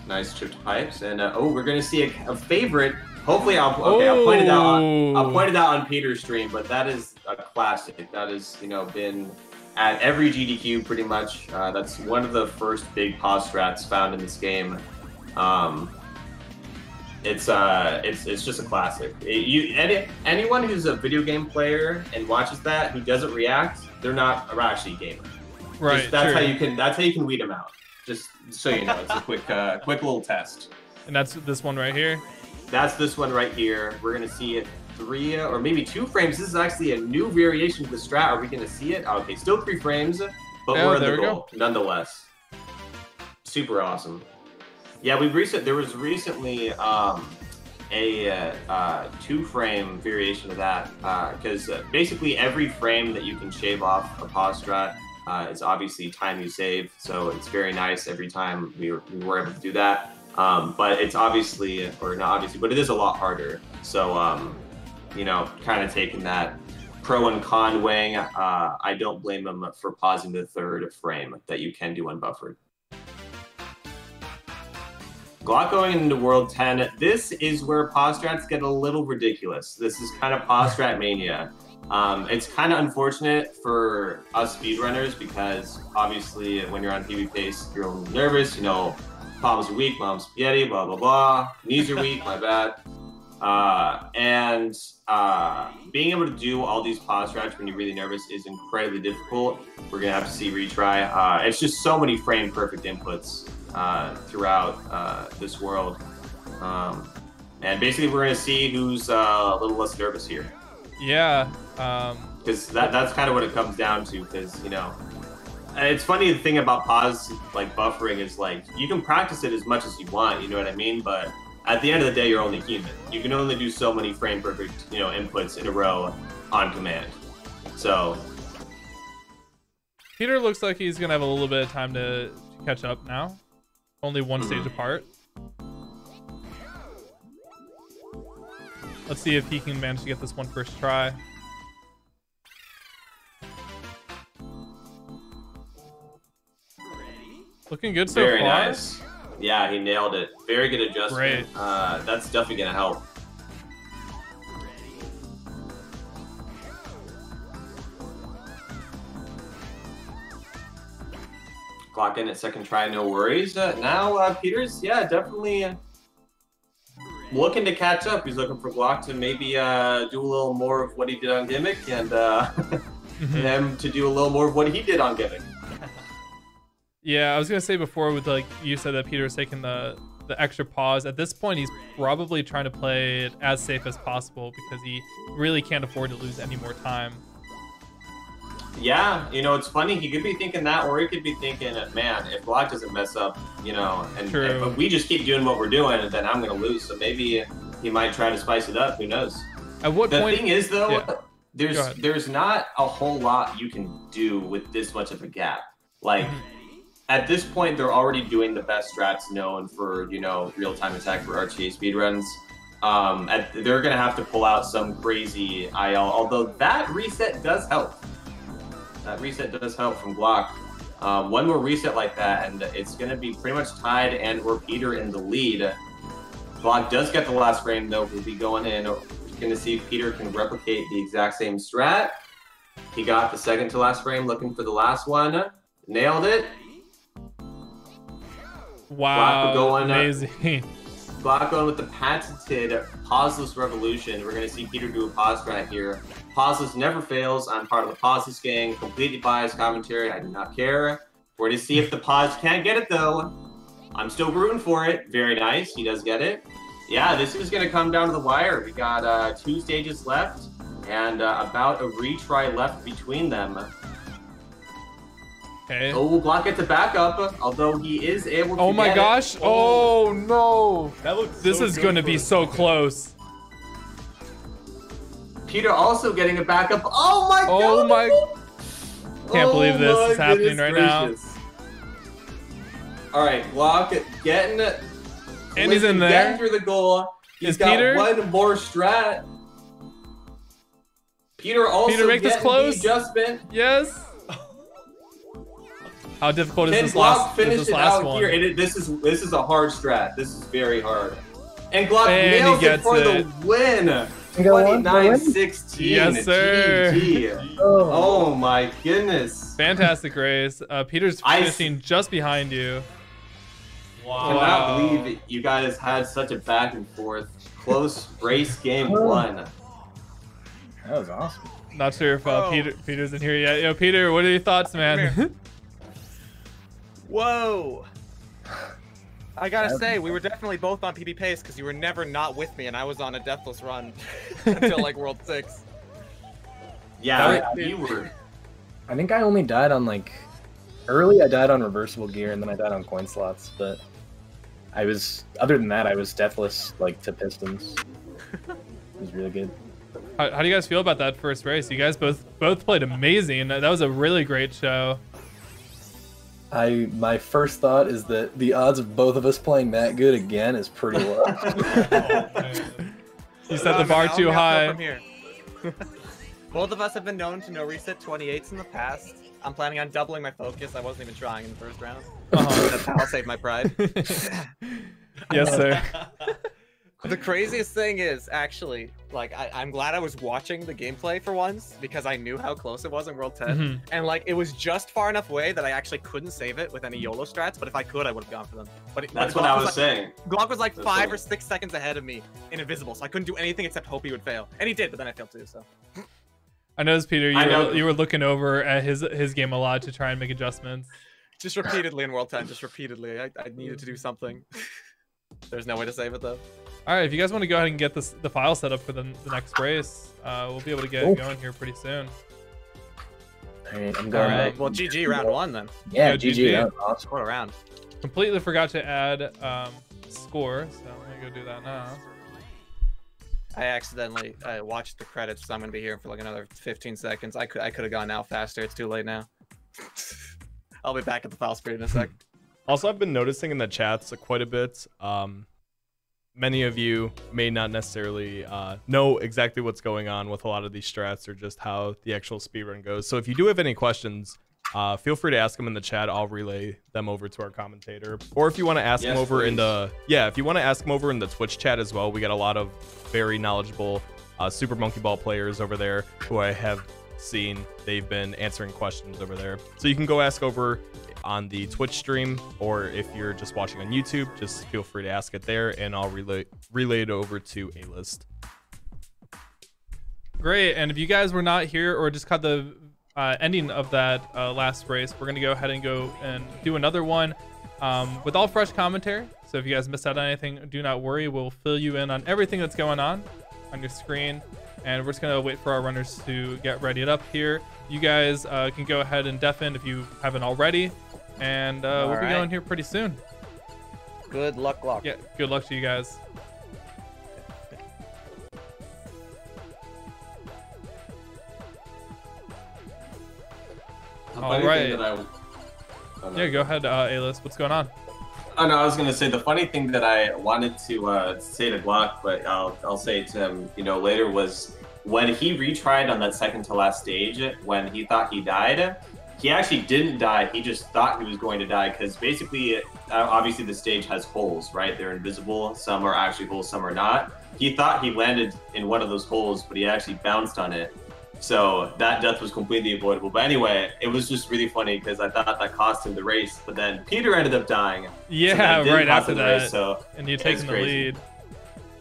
Nice chipped pipes, and we're gonna see a favorite. Hopefully, I'll point it out. I'll point it out on Peter's stream, but that is a classic. That is, been at every GDQ pretty much. That's one of the first big pause strats found in this game. It's just a classic. Anyone who's a video game player and watches that who doesn't react, they're not actually a gamer. Right. That's how you can weed them out. Just so you know, it's a quick little test. And that's this one right here. That's this one right here. We're gonna see it 3 or maybe 2 frames. This is actually a new variation of the strat. Are we gonna see it? Okay, still 3 frames, but we're in the goal nonetheless. super awesome. Yeah, there was recently a 2-frame variation of that, because basically every frame that you can shave off a pause strat is obviously time you save, so it's very nice every time we were able to do that. But it's obviously, or not obviously, but it is a lot harder. So, you know, kind of taking that pro and con weighing, I don't blame him for pausing the 3rd frame that you can do unbuffered. Glock going into World 10, this is where pause strats get a little ridiculous. This is kind of pause strat mania. It's kind of unfortunate for us speedrunners because obviously when you're on PB pace, you're a little nervous, you know, palms are weak, mom's spaghetti, blah, blah, blah. Knees are weak, my bad. Being able to do all these pause strats when you're really nervous is incredibly difficult. We're gonna have to see retry. It's just so many frame perfect inputs throughout this world. And basically we're gonna see who's a little less nervous here. Yeah. Because that's kind of what it comes down to, because, you know, it's funny, the thing about pause, like, buffering is, like, you can practice it as much as you want, you know what I mean? But at the end of the day, you're only human. You can only do so many frame perfect, you know, inputs in a row on command. So Peter looks like he's gonna have a little bit of time to catch up now. Only one stage apart. Let's see if he can manage to get this one first try. Looking good so far. Very nice. Yeah, he nailed it. Very good adjustment. Great. That's definitely gonna help. Clock in at 2nd try, no worries. Now Peter's, yeah, definitely looking to catch up. He's looking for Glock to maybe do a little more of what he did on Gimmick, and him to do a little more of what he did on Gimmick. Yeah, I was gonna say before with, like, you said that Peter was taking the extra pause. At this point, he's probably trying to play it as safe as possible because he really can't afford to lose any more time. Yeah, you know, it's funny. He could be thinking that, or he could be thinking, man, if Glock doesn't mess up, you know, but we just keep doing what we're doing, and then I'm gonna lose. So maybe he might try to spice it up. Who knows? At what point? The thing is, though, yeah. there's not a whole lot you can do with this much of a gap. Like. At this point, they're already doing the best strats known for, you know, real-time attack for RTA speedruns. They're going to have to pull out some crazy IL, although that reset does help. That reset does help from Glock. One more reset like that, and it's going to be pretty much tied and/or Peter in the lead. Glock does get the last frame, though. We'll be going in. We're going to see if Peter can replicate the exact same strat. He got the 2nd to last frame, looking for the last one. Nailed it. Wow, amazing. Glock going with the patented pauseless revolution. We're going to see Peter do a pause strat here. Pauseless never fails. I'm part of the pauseless gang. Completely biased commentary. I do not care. We're going to see if the pause can't get it, though. I'm still rooting for it. Very nice. He does get it. Yeah, this is going to come down to the wire. We got 2 stages left and about a retry left between them. Okay. Oh, Glock gets a backup, although he is able to. Oh my gosh! Oh no! That looks. This is going to be so close. Peter also getting a backup. Oh my god! Oh my! Can't believe this is happening right now. All right, Glock getting. And he's in there. Getting through the goal. He's got Peter? one more strat. Peter also Peter, make this close. The adjustment. Yes. How difficult is Can this Glock finish this it last out one? here? This is a hard strat. This is very hard. And Glock And he nails it gets for it. the win. 29-16. Yes, sir. GG. Oh my goodness. Fantastic race. Peter's finishing just behind you. I cannot believe you guys had such a back and forth. Close race game 1. That was awesome. Not sure if Peter's in here yet. Yo, Peter, what are your thoughts, man? Whoa! I gotta say, we were definitely both on PB pace because you were never not with me, and I was on a deathless run until like World 6. Yeah, you were. I think I only died on like Early, I died on reversible gear, and then I died on coin slots. But other than that, I was deathless like to pistons. It was really good. How do you guys feel about that first race? You guys both played amazing. That was a really great show. My first thought is that the odds of both of us playing that good again is pretty low. You set the bar too high. From here. Both of us have been known to no reset 28s in the past. I'm planning on doubling my focus. I wasn't even trying in the first round. That's how I'll save my pride. Yes, sir. The craziest thing is, actually, like, I'm glad I was watching the gameplay for once, because I knew how close it was in World 10. And, like, it was just far enough away that I actually couldn't save it with any YOLO strats, but if I could, I would have gone for them. But That's what I was saying. Glock was like 5 or 6 seconds ahead of me in Invisible, so I couldn't do anything except hope he would fail. And he did, but then I failed too, so. I noticed, Peter, you were looking over at his game a lot to try and make adjustments. Just repeatedly in World 10, just repeatedly. I needed to do something. There's no way to save it, though. All right, if you guys want to go ahead and get the file set up for the next race, we'll be able to get going here pretty soon. All right, I'm going. All right, well, GG round 1 then. Yeah, GG. GG. That was awesome. What a round. Completely forgot to add score, so let me go do that now. I accidentally watched the credits, so I'm gonna be here for like another 15 seconds. I could have gone out faster. It's too late now. I'll be back at the file screen in a sec. Also, I've been noticing in the chats quite a bit. Many of you may not necessarily know exactly what's going on with a lot of these strats or just how the actual speedrun goes. So if you do have any questions, feel free to ask them in the chat. I'll relay them over to our commentator. Or if you want to ask them over in the if you want to ask them over in the Twitch chat as well, we got a lot of very knowledgeable Super Monkey Ball players over there who I have seen. They've been answering questions over there. So you can go ask over on the Twitch stream, or if you're just watching on YouTube, just feel free to ask it there, and I'll relay it over to A-List. Great, and if you guys were not here or just caught the ending of that last race, we're gonna go ahead and go and do another one with all fresh commentary. So if you guys missed out on anything, do not worry. We'll fill you in on everything that's going on your screen, and we're just gonna wait for our runners to get readied up here. You guys can go ahead and deafen if you haven't already, and we'll be going here pretty soon. Good luck, Glock. Yeah, good luck to you guys. All right. Yeah, go ahead, A-List. What's going on? Oh no, I was gonna say the funny thing that I wanted to say to Glock, but I'll say it to him, later, was when he retried on that second to last stage, when he thought he died, he actually didn't die. He just thought he was going to die, because basically, obviously the stage has holes, right? They're invisible. Some are actually holes, some are not. He thought he landed in one of those holes, but he actually bounced on it. So that death was completely avoidable. But anyway, it was just really funny because I thought that cost him the race, but then Peter ended up dying. Yeah, so right after that. Race, so and you taking the lead.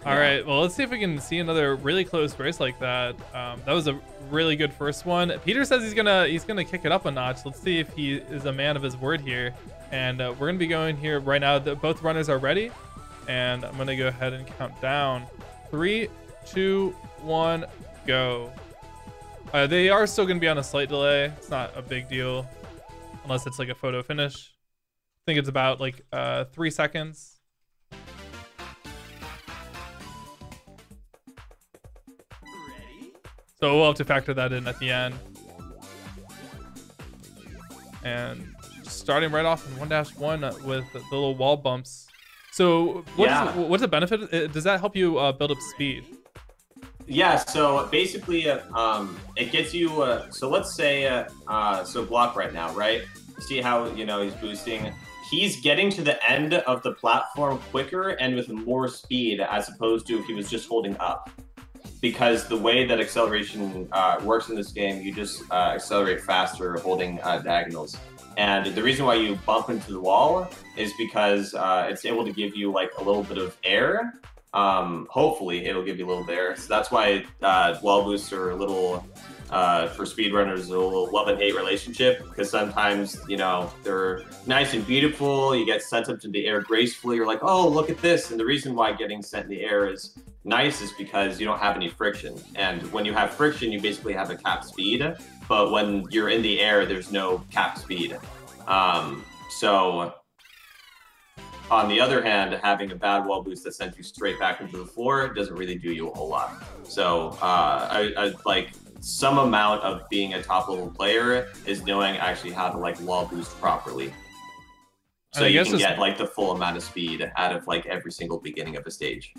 All right, well, let's see if we can see another really close race like that. That was a really good first one. Peter says he's gonna kick it up a notch. Let's see if he is a man of his word here. And we're gonna be going here right now. Both runners are ready, and I'm gonna go ahead and count down. 3, 2, 1, go. They are still going to be on a slight delay. It's not a big deal unless it's like a photo finish. I think it's about like 3 seconds. Ready? So we'll have to factor that in at the end. And starting right off in 1-1 with the little wall bumps. So what's the benefit? Does that help you build up speed? Yeah, so basically, it gets you, so let's say, so Glock right now, right? See how, he's boosting. He's getting to the end of the platform quicker and with more speed as opposed to if he was just holding up. Because the way that acceleration works in this game, you just accelerate faster holding diagonals. And the reason why you bump into the wall is because it's able to give you like a little bit of air. Hopefully it'll give you a little there. So that's why wall boosts are a little for speedrunners a little love and hate relationship, because sometimes they're nice and beautiful, you get sent up to the air gracefully, you're like, oh, look at this. And the reason why getting sent in the air is nice is because you don't have any friction, and when you have friction you basically have a capped speed, but when you're in the air there's no capped speed. So on the other hand, having a bad wall boost that sends you straight back into the floor doesn't really do you a whole lot. So I like some amount of being a top level player is knowing actually how to like wall boost properly. So you can get like the full amount of speed out of like every single beginning of a stage.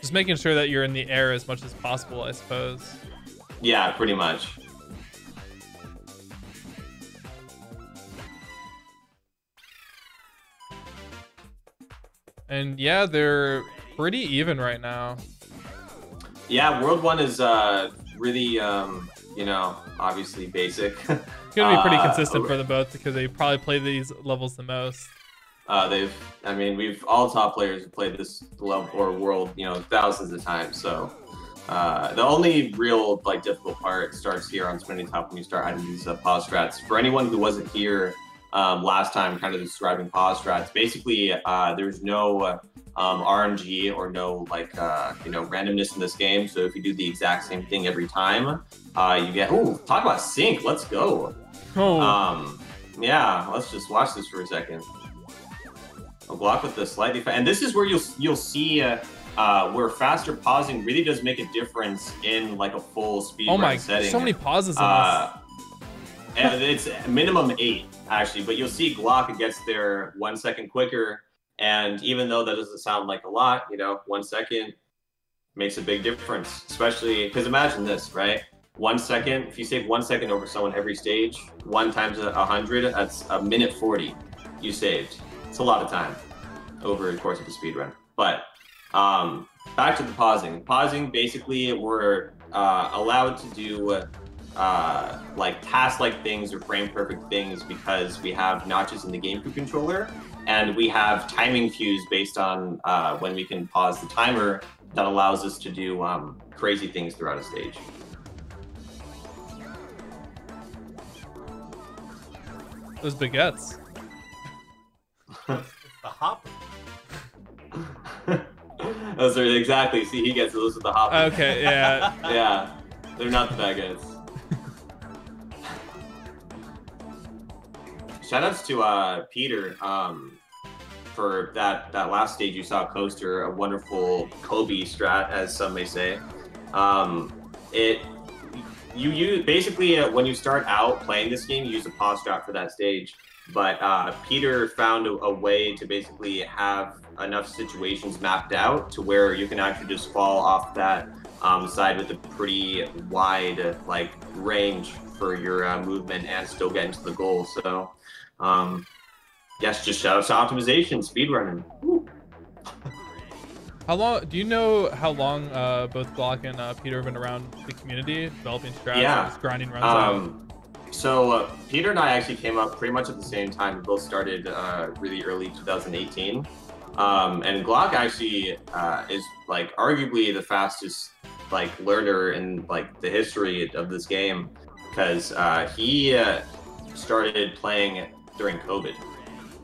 Just making sure that you're in the air as much as possible, I suppose. Yeah, pretty much. And yeah, they're pretty even right now. Yeah, World 1 is really, you know, obviously basic. It's gonna be pretty consistent for them both because they probably play these levels the most. I mean, we've all top players have played this level or world, you know, thousands of times. So the only real like difficult part starts here on Spinning Top when you start adding these pause strats. For anyone who wasn't here last time, kind of describing pause strats, basically there's no RNG or no like you know, randomness in this game. So if you do the exact same thing every time, you get talk about sync. Let's go. Yeah, let's just watch this for a second. A block with the slightly and this is where you'll see where faster pausing really does make a difference in like a full speed run setting. So many pauses in this. And it's minimum 8 actually, but you'll see Glock gets there 1 second quicker, and even though that doesn't sound like a lot, you know, 1 second makes a big difference, especially because imagine this, right? 1 second, if you save 1 second over someone every stage, 1 times 100, that's a minute 40 you saved. It's a lot of time over the course of a speed run. But back to the pausing. Pausing, basically, we're allowed to do like task-like things or frame-perfect things because we have notches in the GameCube controller, and we have timing cues based on when we can pause the timer that allows us to do crazy things throughout a stage. Those baguettes. It's the hopper. Those are exactly. See, he gets those with the hopper. Okay, yeah. Yeah, they're not the baguettes. Shoutouts to Peter for that last stage you saw Coaster, a wonderful Kobe strat, as some may say. You use basically when you start out playing this game, you use a pause strat for that stage. But Peter found a way to basically have enough situations mapped out to where you can actually just fall off that side with a pretty wide like range for your movement and still get into the goal. So yes, just shout out to optimization, speedrunning. How long do you know how long both Glock and Peter have been around the community developing strats and just grinding runs out? So Peter and I actually came up pretty much at the same time. We both started really early 2018. And Glock actually is like arguably the fastest like learner in like the history of this game, because he started playing during COVID.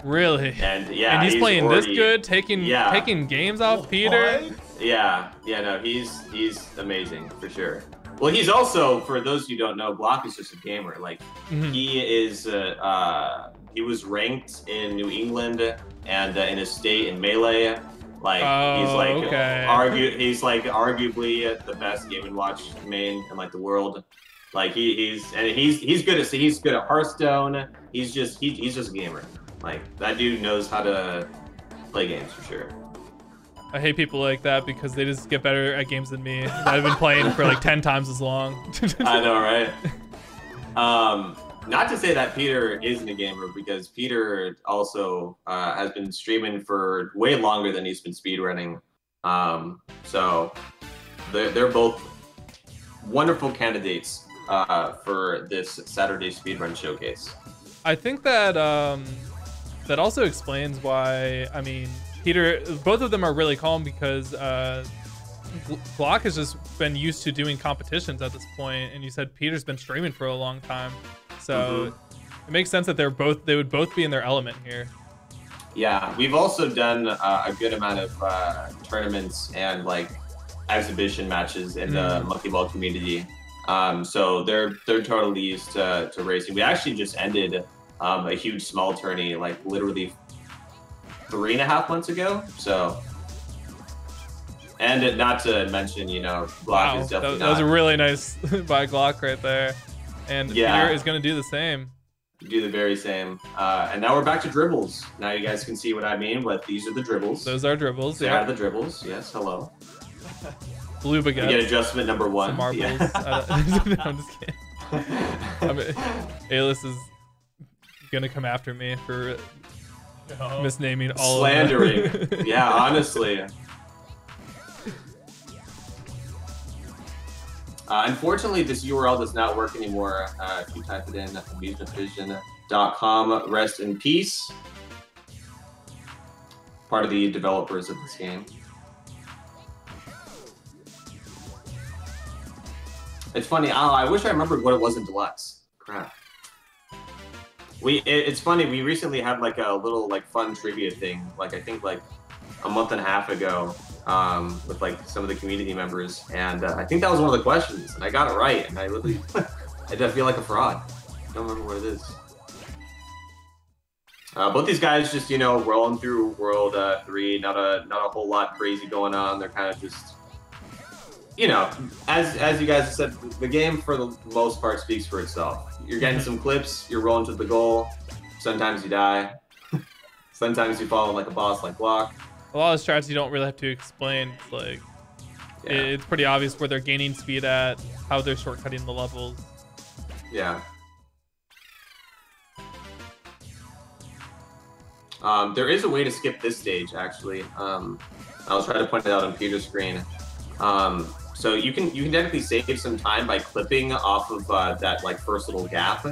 Really? And yeah, and he's playing already, this good, taking games off Peter. Yeah, no, he's amazing for sure. Well, he's also, for those who don't know, Glock is just a gamer. Like he is, he was ranked in New England and in his state in Melee. Like he's like arguably the best Game & Watch main in like the world. Like he's good at Hearthstone. He's just a gamer. Like that dude knows how to play games for sure. I hate people like that because they just get better at games than me. I've been playing for like 10 times as long. I know, right? Not to say that Peter isn't a gamer, because Peter also has been streaming for way longer than he's been speedrunning. So they're both wonderful candidates for this Saturday speedrun showcase. I think that that also explains why, I mean, Peter, both of them are really calm because Glock has just been used to doing competitions at this point, and you said Peter's been streaming for a long time, so it makes sense that they would both be in their element here. Yeah, we've also done a good amount of tournaments and like exhibition matches in the Monkey Ball community, so they're totally used to racing. We actually just ended a huge small tourney like literally 3.5 months ago. So, and not to mention, you know, Glock is definitely that was a really nice by Glock right there, and Peter is going to do the same. Do the very same. And now we're back to dribbles. Now you guys can see what I mean, but these are the dribbles. Those are dribbles. They are the dribbles. Yes, hello. Blue baguette. You get adjustment number 1. Some marbles. Yeah. I'm just kidding. I mean, Alice is gonna come after me for misnaming all slandering. of them. Yeah, honestly. Unfortunately, this URL does not work anymore. If you type it in, amusementvision.com, rest in peace. Part of the developers of this game. It's funny. I wish I remembered what it was in Deluxe. Crap. It's funny. We recently had like a little like fun trivia thing. Like I think like a month and a half ago, with like some of the community members, and I think that was one of the questions, and I got it right, and I literally, I did feel like a fraud. I don't remember what it is. Both these guys just, you know, rolling through World 3, not a whole lot crazy going on. They're kind of just, you know, as you guys said, the game for the most part speaks for itself. You're getting some clips, you're rolling to the goal. Sometimes you die. Sometimes you fall like a boss like Glock. A lot of strats you don't really have to explain. It's like it's pretty obvious where they're gaining speed at, how they're shortcutting the levels. Yeah. There is a way to skip this stage, actually. I'll try to point it out on Peter's screen. So you can technically save some time by clipping off of that like first little gap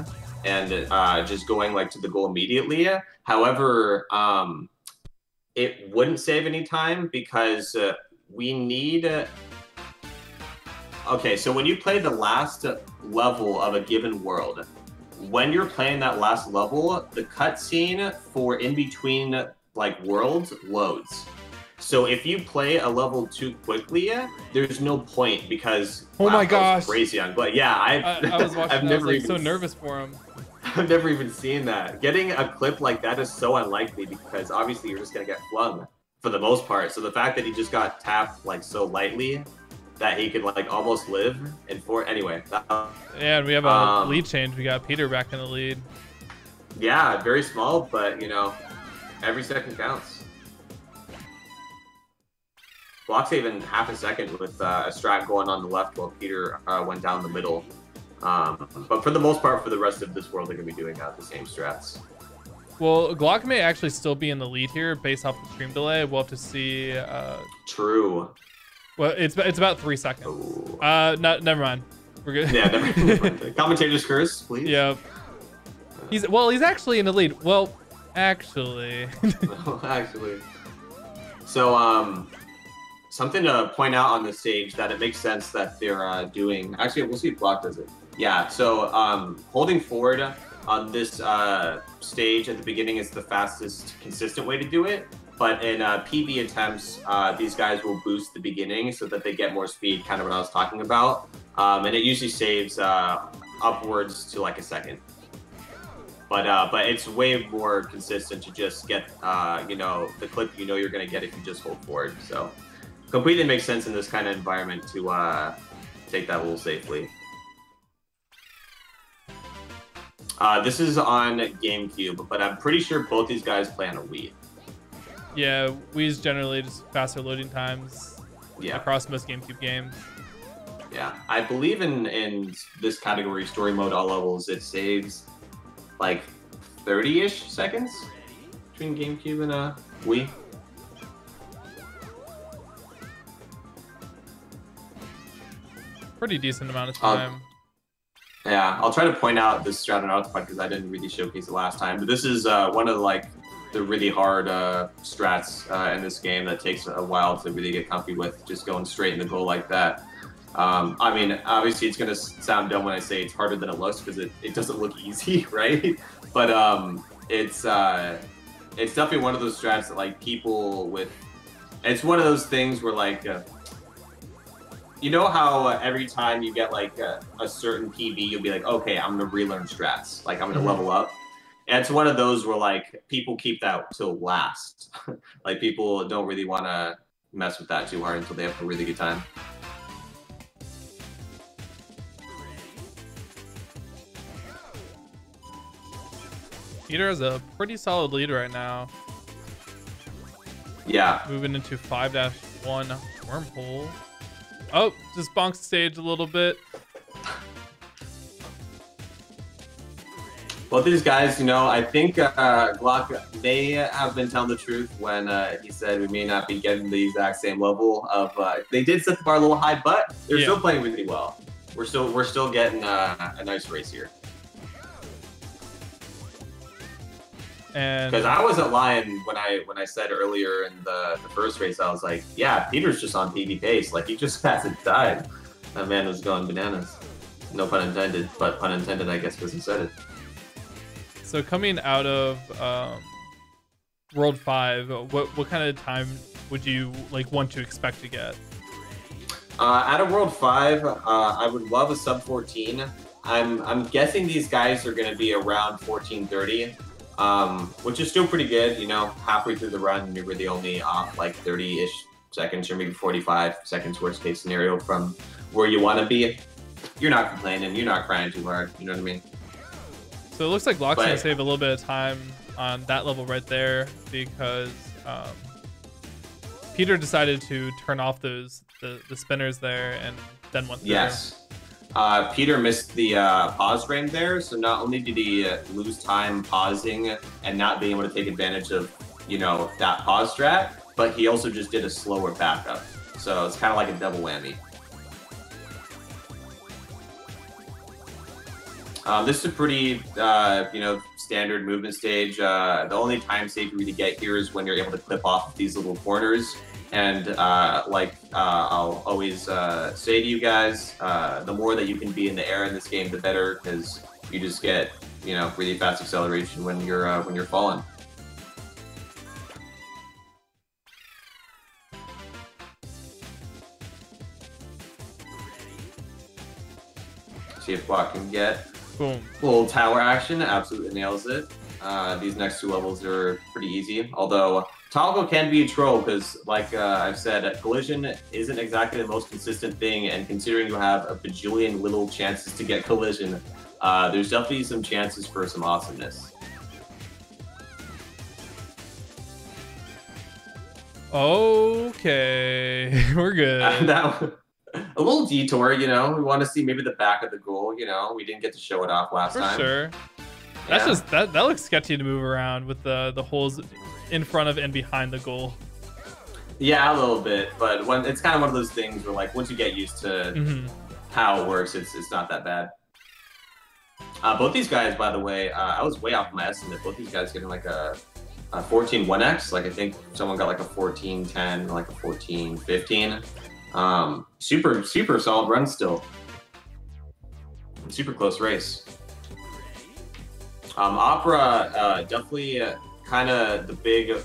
and just going like to the goal immediately. However, it wouldn't save any time because we need. Okay, so when you play the last level of a given world, when you're playing that last level, the cutscene for in between like worlds loads. So if you play a level too quickly, there's no point because my gosh, crazy on. But yeah, I was watching. I was like so even, nervous for him. I've never even seen that. Getting a clip like that is so unlikely because obviously you're just gonna get flung for the most part. So the fact that he just got tapped like so lightly that he could like almost live and anyway. Yeah, and we have a lead change. We got Peter back in the lead. Yeah, very small, but you know, every second counts. Block saving half a second with a strat going on the left while Peter went down the middle. But for the most part, for the rest of this world, they're going to be doing the same strats. Well, Glock may actually still be in the lead here based off the stream delay. We'll have to see. True. Well, it's about 3 seconds. Ooh. Never mind. We're good. Yeah, never mind. Commentator's curse, please. Yep. He's actually in the lead. Well, actually. Actually. So, something to point out on the stage that it makes sense that they're doing. Actually, we'll see if Block does it. Yeah. So, holding forward on this stage at the beginning is the fastest, consistent way to do it. But in PB attempts, these guys will boost the beginning so that they get more speed, kind of what I was talking about. And it usually saves upwards to like a second. But it's way more consistent to just get, you know, the clip you know you're going to get if you just hold forward. So completely makes sense in this kind of environment to take that a little safely. This is on GameCube, but I'm pretty sure both these guys play on a Wii. Yeah, Wii's generally just faster loading times across most GameCube games. Yeah, I believe in this category, story mode, all levels, it saves like 30-ish seconds between GameCube and Wii. Pretty decent amount of time. Yeah, I'll try to point out this strat on Octopod because I didn't really showcase it last time. But this is one of the really hard strats in this game that takes a while to really get comfy with, just going straight in the goal like that. I mean, obviously it's gonna sound dumb when I say it's harder than it looks because it doesn't look easy, right? But it's definitely one of those strats that like people with. It's one of those things where like. You know how every time you get like a certain PB, you'll be like, okay, I'm gonna relearn strats. Like I'm gonna level up. And it's one of those where like people keep that till last. Like people don't really want to mess with that too hard until they have a really good time. Peter has a pretty solid lead right now. Yeah. Moving into 5-1 wormhole. Oh, just bonked stage a little bit. Both these guys, you know, I think Glock may have been telling the truth when he said we may not be getting the exact same level of. They did set the bar a little high, but they're still playing really well. We're still getting a nice race here. And because I wasn't lying when I said earlier in the first race, I was like, yeah, Peter's just on PB pace. Like he just hasn't died. That man was going bananas. No pun intended, but pun intended, I guess, because he said it. So coming out of World 5, what kind of time would you like want to expect to get? Out of World 5, I would love a sub 14. I'm guessing these guys are going to be around 14:30, which is still pretty good. You know, halfway through the run, you're really only off like 30-ish seconds or maybe 45 seconds, worst case scenario, from where you want to be. You're not complaining. You're not crying too hard. You know what I mean? So it looks like Glock's gonna save a little bit of time on that level right there because Peter decided to turn off the spinners there and then went through. Yes. Peter missed the pause frame there, so not only did he lose time pausing and not being able to take advantage of, you know, that pause strat, but he also just did a slower backup. So it's kind of like a double whammy. This is a pretty, you know, standard movement stage. The only time save you really get here is when you're able to clip off of these little corners. And like I'll always say to you guys, the more that you can be in the air in this game, the better, because you just get, you know, really fast acceleration when you're falling. See if Block can get. Boom. Little tower action, absolutely nails it. These next two levels are pretty easy, although toggle can be a troll because, like I've said, collision isn't exactly the most consistent thing, and considering you have a bajillion little chances to get collision, there's definitely some chances for some awesomeness. Okay, we're good. A little detour, you know. We want to see maybe the back of the goal, you know. We didn't get to show it off last time. For sure. That's just that looks sketchy to move around with the holes in front of and behind the goal. Yeah, a little bit, but when it's kind of one of those things where, like, once you get used to how it works, it's not that bad. Both these guys, by the way, I was way off my estimate. Both these guys getting like a 14-1x. Like I think someone got like a 14-10, like a 14-15. Super solid run still. Super close race. Opera, definitely kind of the big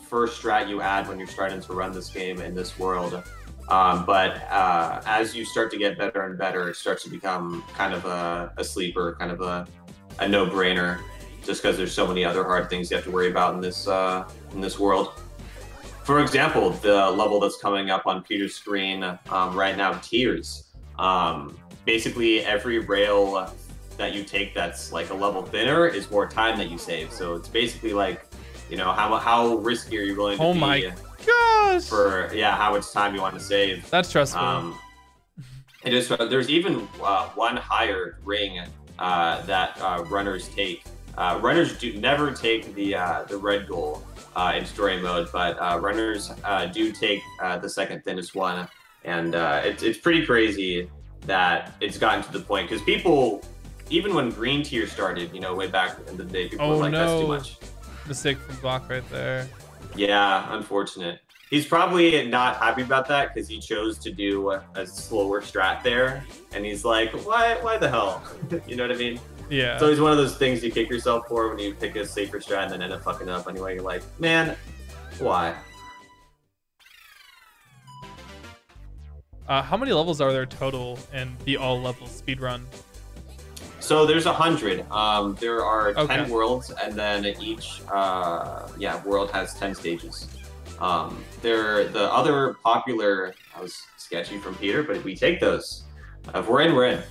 first strat you add when you're starting to run this game in this world. But as you start to get better and better, it starts to become kind of a sleeper, kind of a no-brainer, just because there's so many other hard things you have to worry about in this world. For example, the level that's coming up on Peter's screen right now, Tears. Basically, every rail that you take that's like a level thinner is more time that you save. So it's basically like, you know, how risky are you willing to be? Oh my gosh! For how much time you want to save. That's stressful. It is. There's even one higher ring that runners take. Runners never take the red goal in story mode, but runners do take the second thinnest one, and it's pretty crazy that it's gotten to the point, because people, even when green tier started, you know, way back in the day, people were like, that's too much. Mistake from Block right there. Yeah, unfortunate. He's probably not happy about that because he chose to do a slower strat there, and he's like, why the hell? You know what I mean? Yeah. It's always one of those things you kick yourself for when you pick a safer strat and then end up fucking up anyway. You're like, man, why? How many levels are there total in the all level speedrun? So there's 100. There are 10 Okay. worlds, and then each world has 10 stages. The other popular, that was sketchy from Peter, but we take those. If we're in, we're in.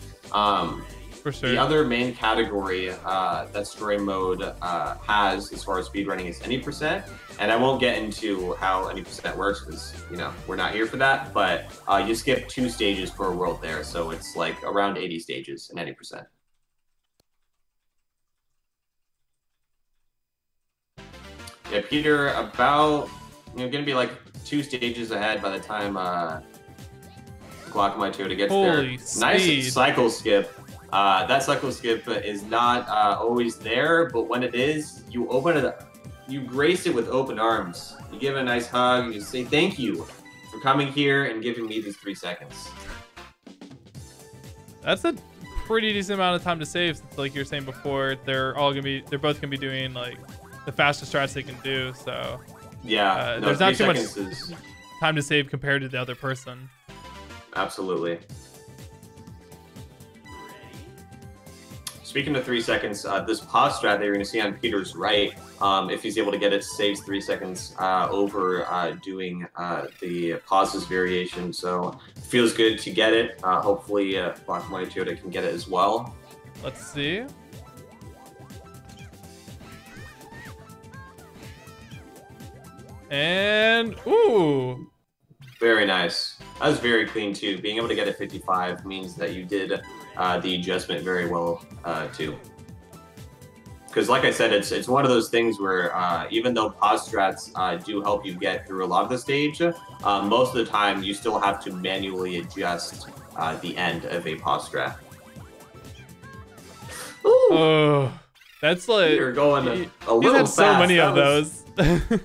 For sure. The other main category that story mode has as far as speedrunning is any percent, and I won't get into how any percent works because we're not here for that. But you skip 2 stages per world there, so it's like around 80 stages in any percent. Yeah, Peter, about gonna be like 2 stages ahead by the time glockinmytoyota gets Holy there. speed. Nice cycle skip. That cycle skip is not always there, but when it is, you open it up. You grace it with open arms. You give it a nice hug. You say thank you for coming here and giving me these 3 seconds. That's a pretty decent amount of time to save. Since, like you're saying before, they're both gonna be doing like the fastest strats they can do. So Yeah, there's not too much is time to save compared to the other person. absolutely. Speaking of 3 seconds, this pause strat that you're going to see on Peter's right, if he's able to get it, saves 3 seconds over doing the pauses variation. So feels good to get it. Hopefully, glockinmytoyota can get it as well. Let's see. And ooh. Very nice. That was very clean too. Being able to get a 55 means that you did the adjustment very well too. Because like I said, it's one of those things where even though pause strats do help you get through a lot of the stage, most of the time you still have to manually adjust the end of a pause strat. Ooh, Oh, that's like you're going a he's little had fast. so many of That was- those.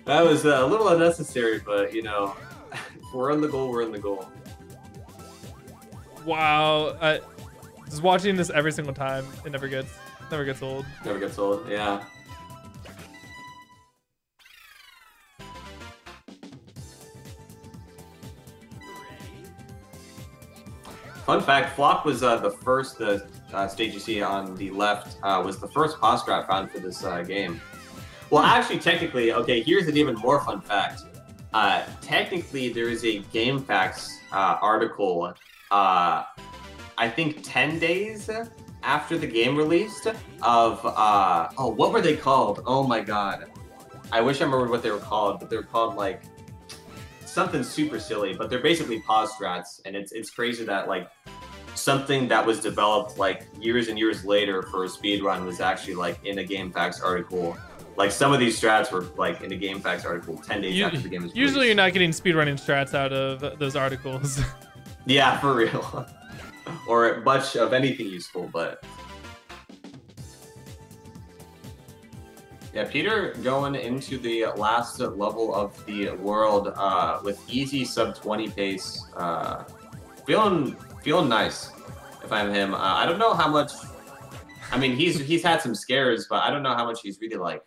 That was a little unnecessary, but if we're in the goal, we're in the goal. Wow, just watching this every single time, it never gets old. Never gets old, yeah. Fun fact, Flock was the first, stage you see on the left was the first pause strat found for this game. Well, actually, technically, okay, here's an even more fun fact. Technically, there is a GameFAQs article, I think 10 days after the game released, of, what were they called? Oh my god. I wish I remembered what they were called, but they're called, like, something super silly, but they're basically pause strats, and it's crazy that, like, something that was developed, like, years and years later for a speedrun was actually, like, in a GameFAQs article. Like, some of these strats were, like, in a GameFAQs article 10 days after the game was released. Usually you're not getting speedrunning strats out of those articles. Yeah, for real. Or much of anything useful, but... Yeah, Peter going into the last level of the world with easy sub-20 pace. Feeling nice, if I'm him. I don't know how much... I mean, he's had some scares, but I don't know how much he's really, like,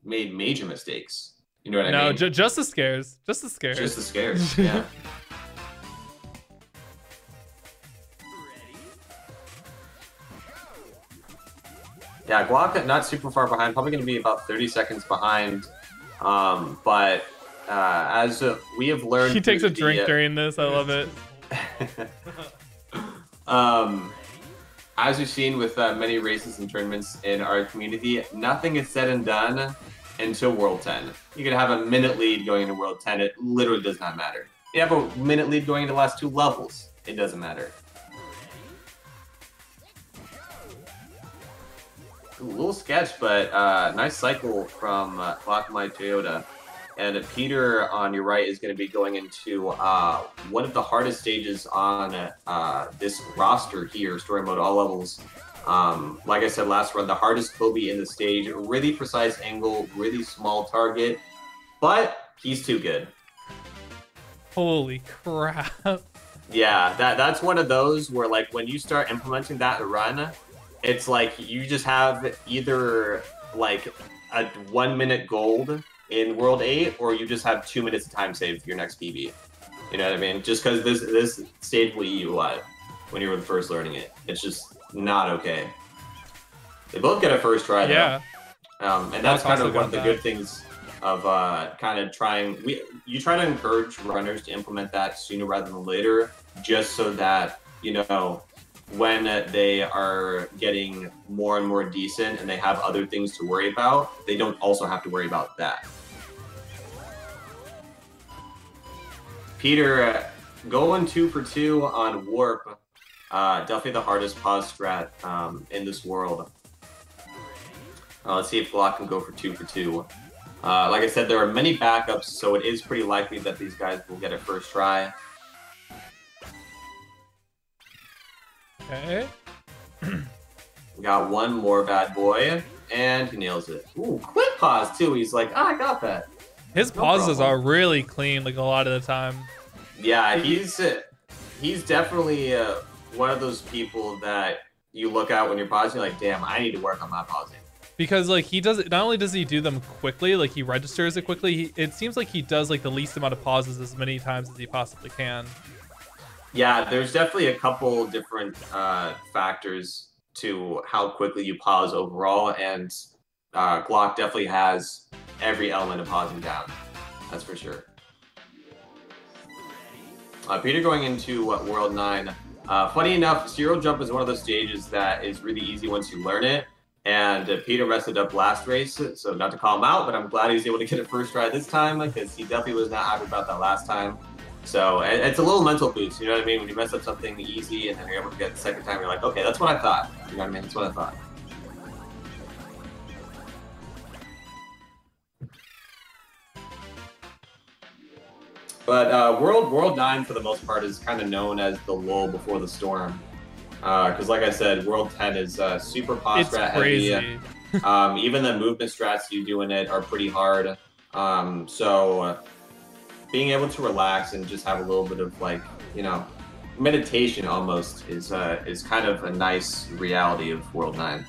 made major mistakes. You know what I No, mean? just the scares. Just the scares. Just the scares, yeah. Yeah, Glock not super far behind, probably going to be about 30 seconds behind. But as we have learned... He takes a through drink during this. I love it. As we've seen with many races and tournaments in our community, nothing is said and done until World 10. You could have a minute lead going into World 10, it literally does not matter. You have a minute lead going into the last 2 levels, it doesn't matter. Ooh, a little sketch, but nice cycle from glockinmytoyota. And Peter on your right is going to be going into one of the hardest stages on this roster here, story mode, all levels. Like I said last run, the hardest Kobe in the stage, really precise angle, really small target, but he's too good. Holy crap. Yeah, that's one of those where, like, when you start implementing that run, it's like you just have either like a 1 minute gold in World 8, or you just have 2 minutes of time saved for your next PB. You know what I mean? Just because this stage will eat you alive when you were first learning it. It's just not okay. They both get a first try, though. Yeah. And that's kind also of one of got the that. good things of kind of trying. You try to encourage runners to implement that sooner rather than later, just so that, you know, when they are getting more and more decent and they have other things to worry about, they don't also have to worry about that. Peter, going 2 for 2 on Warp. Definitely the hardest pause strat in this world. Let's see if Glock can go for 2 for 2. Like I said, there are many backups, so it is pretty likely that these guys will get it first try. Okay. We got one more bad boy, and he nails it. Ooh, quick pause too. He's like, I got that. His No pauses problem. are really clean, like a lot of the time. Yeah, he's definitely one of those people that you look at when you're pausing, like, damn, I need to work on my pausing. Because like he does, not only does he do them quickly, like he registers it quickly. It seems like he does like the least amount of pauses as many times as he possibly can. Yeah, there's definitely a couple different factors to how quickly you pause overall, and Glock definitely has every element of pausing down. That's for sure. Peter going into World 9. Funny enough, Serial Jump is one of those stages that is really easy once you learn it, and Peter messed it up last race, so not to call him out, but I'm glad he's able to get it first try this time, because he definitely was not happy about that last time. So it's a little mental boost, you know what I mean? When you mess up something easy and then you're able to get it the second time, you're like, okay, that's what I thought. You know what I mean? That's what I thought. But World 9, for the most part, is kind of known as the lull before the storm. Because like I said, World 10 is super pause It's strat crazy. heavy. Even the movement strats you do in it are pretty hard. So being able to relax and just have a little bit of, like, you know, meditation almost is kind of a nice reality of World 9.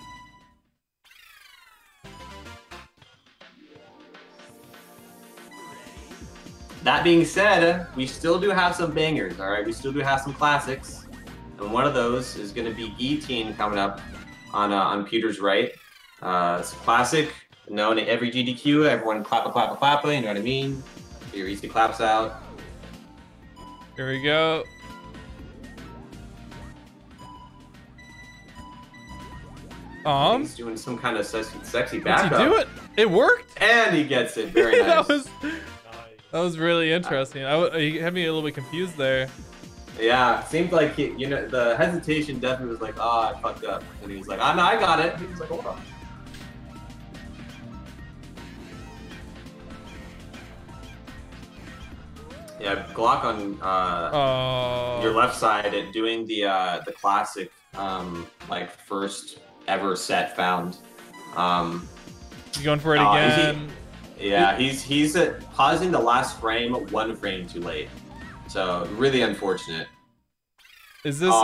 That being said, we still do have some bangers, all right? We still do have some classics. And one of those is going to be Guillotine coming up on Peter's right. It's a classic, known at every GDQ. Everyone clap, clap, clap, you know what I mean? Get your easy claps out. Here we go. He's doing some kind of sexy What's he backup. do it? It worked. And he gets it. Very nice. that was really interesting. He had me a little bit confused there. Yeah, it seemed like you know, the hesitation definitely was like, oh, I fucked up. And he was like, oh, no, I got it. He was like, hold on. Yeah, Glock on your left side and doing the classic like first ever set found. He's going for it again. Yeah, he's pausing the last frame 1 frame too late. So really unfortunate. Is this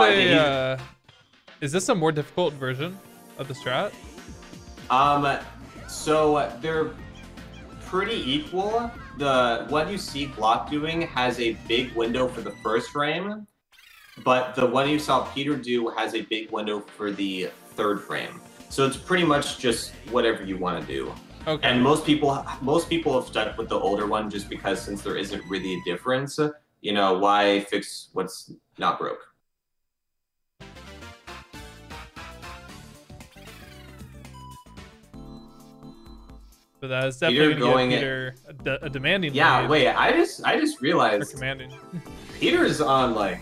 is this a more difficult version of the strat? So they're pretty equal. The what you see Glock doing has a big window for the first frame, but the one you saw Peter do has a big window for the 3rd frame. So it's pretty much just whatever you want to do. Okay. And most people have stuck with the older one just because since there isn't really a difference, you know, why fix what's not broke? But that is definitely Peter going to give Peter a demanding Yeah, lead. wait, I just Or realized commanding. Peter's on like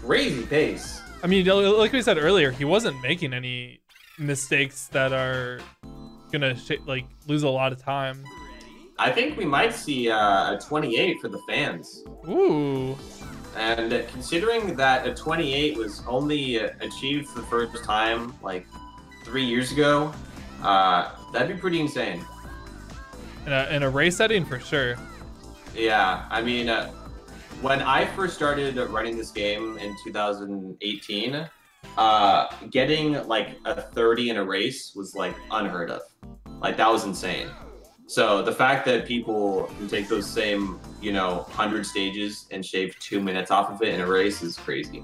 crazy pace. I mean, like we said earlier, he wasn't making any mistakes that are gonna like lose a lot of time. I think we might see a 28 for the fans. Ooh. And considering that a 28 was only achieved for the first time like 3 years ago, that'd be pretty insane. In a race setting, for sure. Yeah, I mean, when I first started running this game in 2018, getting like a 30 in a race was like unheard of. Like that was insane. So the fact that people can take those same, you know, 100 stages and shave 2 minutes off of it in a race is crazy.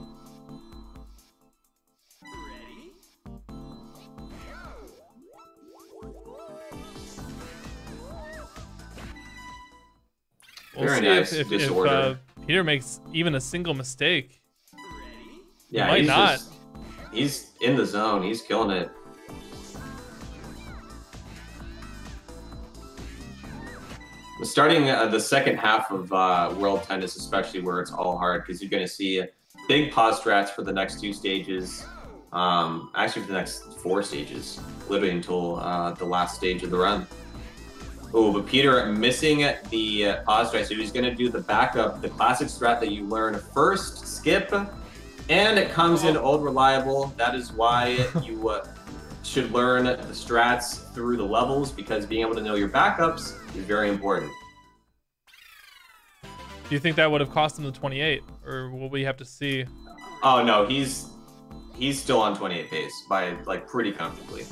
We'll Very see nice if disorder. Peter makes even a single mistake. Yeah, might he's not. he's in the zone. He's killing it. Starting the second half of World Tennis, especially where it's all hard, because you're going to see big pause strats for the next 2 stages. Actually, for the next 4 stages, literally until the last stage of the run. Oh, but Peter missing the pause strat, so he's going to do the backup, the classic strat that you learn first, skip, and it comes in old reliable. That is why you should learn the strats through the levels, because being able to know your backups is very important. Do you think that would have cost him the 28, or will we have to see? Oh no, he's still on 28 pace by like pretty comfortably.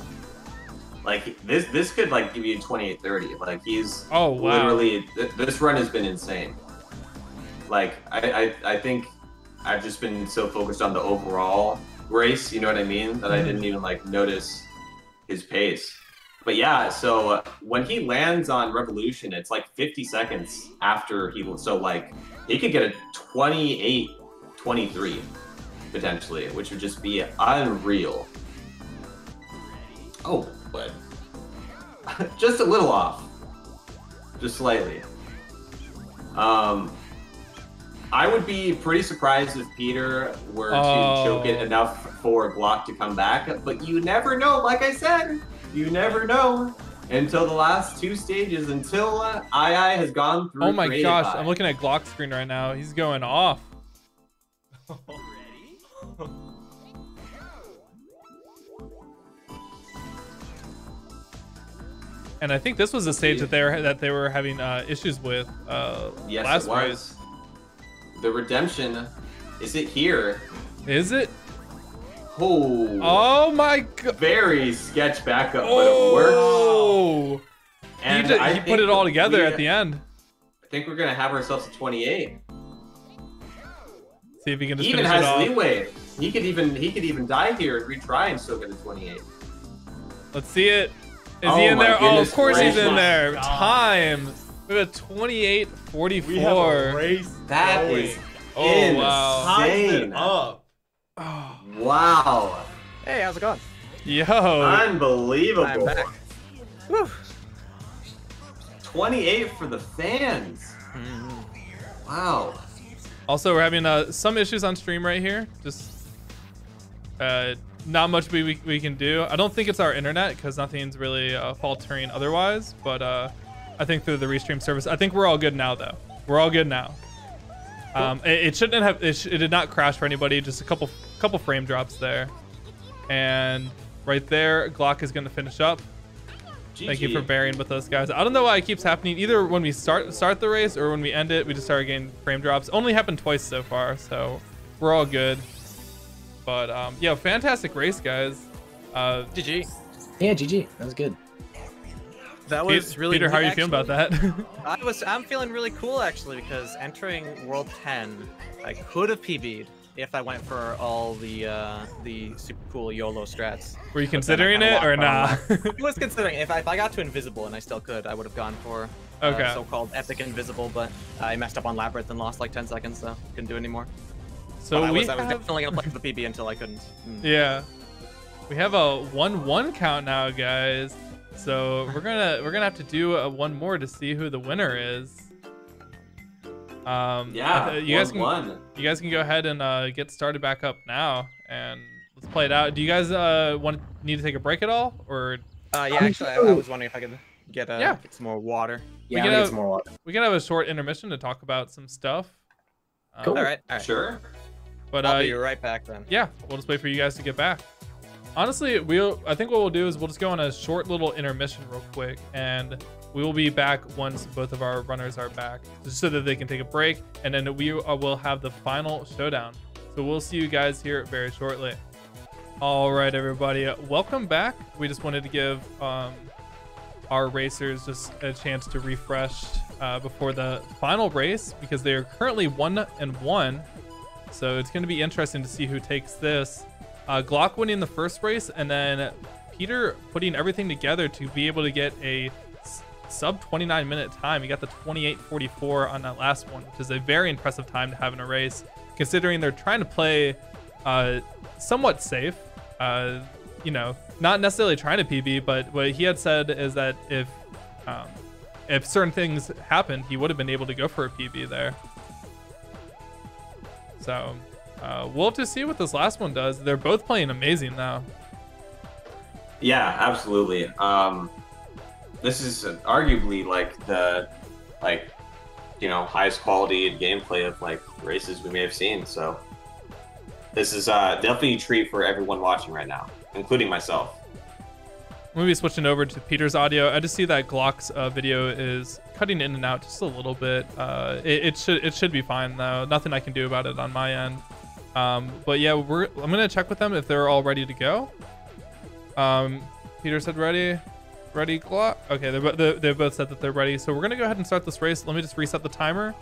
Like this could like give you 28-30. Like he's literally this run has been insane. Like I think I've just been so focused on the overall race, you know what I mean, that I didn't even like notice his pace. But yeah, so when he lands on Revolution, it's like 50 seconds after so like he could get a 28-23 potentially, which would just be unreal. Oh, but just a little off, just slightly. I would be pretty surprised if Peter were to choke it enough for Glock to come back, but you never know. Like I said, you never know until the last 2 stages, until II has gone through. Oh my gosh, I'm looking at Glock's screen right now. He's going off. And I think this was the stage that they were having issues with yes, last it was. The redemption, is it here? Is it? Oh my god! Very sketch backup, but it worked. And he put it all together at the end. I think we're gonna have ourselves a 28. See if he can just even finish it has off. leeway. He could even die here and retry and still get a 28. Let's see it. Is he in there? Oh, of course he's in there. God. Time. We have a 28-44. We have a race. That going. is Ties it insane. up. Oh. Wow. Hey, how's it going? Yo. Unbelievable. I'm back. Whew. 28 for the fans. Wow. Also, we're having some issues on stream right here. Just not much we can do. I don't think it's our internet because nothing's really faltering otherwise. But I think through the restream service, I think we're all good now though. We're all good now. It shouldn't have. It did not crash for anybody. Just a couple frame drops there, and right there, Glock is going to finish up. GG. Thank you for bearing with us, guys. I don't know why it keeps happening. Either when we start the race or when we end it, we just start getting frame drops. Only happened twice so far, so we're all good. But yeah, fantastic race, guys. GG. Yeah, GG. That was good. That was really Peter, good, how are you feeling about that? I'm feeling really cool actually, because entering World 10, I could have PB'd if I went for all the super cool YOLO strats. Were you considering it or nah? I was considering if I got to Invisible and I still could, I would have gone for so-called Epic Invisible, but I messed up on Labyrinth and lost like 10 seconds, so couldn't do it anymore. So I was have... definitely gonna play for the PB until I couldn't. Yeah, we have a 1-1 count now, guys. So we're gonna have to do one more to see who the winner is. Yeah, you guys can go ahead and get started back up now, and let's play it out. Do you guys need to take a break at all, or? Yeah, actually, I was wondering if I could get some more water. Yeah, I need some more water. We can have a short intermission to talk about some stuff. Cool. All right. Sure. But I'll be right back then. Yeah, we'll just wait for you guys to get back. Honestly, I think what we'll do is we'll just go on a short little intermission real quick, and we will be back once both of our runners are back, just so that they can take a break, and then we will have the final showdown. So we'll see you guys here very shortly. All right, everybody, welcome back. We just wanted to give our racers just a chance to refresh before the final race, because they are currently 1-1. So it's going to be interesting to see who takes this. Glock winning the first race, and then Peter putting everything together to be able to get a sub 29-minute time. He got the 28:44 on that last one, which is a very impressive time to have in a race, considering they're trying to play somewhat safe. You know, not necessarily trying to PB, but what he had said is that if certain things happened, he would have been able to go for a PB there. So we'll have to see what this last one does. They're both playing amazing now. Yeah, absolutely. This is arguably like the highest quality gameplay of like races we may have seen. So this is definitely a treat for everyone watching right now, including myself. I'm gonna be switching over to Peter's audio. I just see that Glock's video is cutting in and out just a little bit. It should be fine though. Nothing I can do about it on my end. But yeah, I'm gonna check with them if they're all ready to go. Peter said ready Glock. Okay, they both said that they're ready. So we're gonna go ahead and start this race. Let me just reset the timer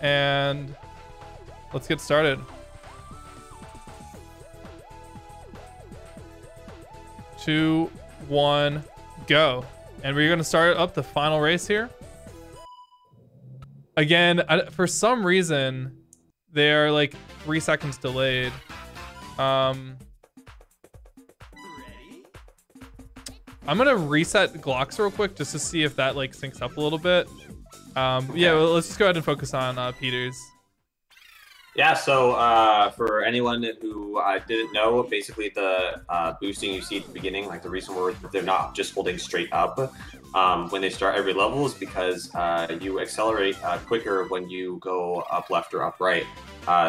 and let's get started. 2, 1, go. And we're gonna start up the final race here. Again, for some reason, they are like 3 seconds delayed. I'm gonna reset Glocks real quick just to see if that like syncs up a little bit. Yeah, well, let's just go ahead and focus on Peter's. Yeah, so for anyone who didn't know, basically the boosting you see at the beginning, like the reason where they're not just holding straight up when they start every level is because you accelerate quicker when you go up left or up right.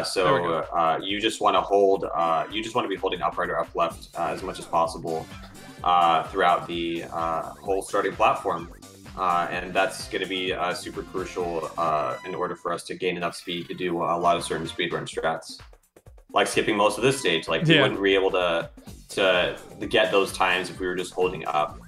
So you just want to hold, you just want to be holding up right or up left as much as possible throughout the whole starting platform. And that's going to be super crucial in order for us to gain enough speed to do a lot of certain speedrun strats. Like skipping most of this stage, like we wouldn't be able to get those times if we were just holding up.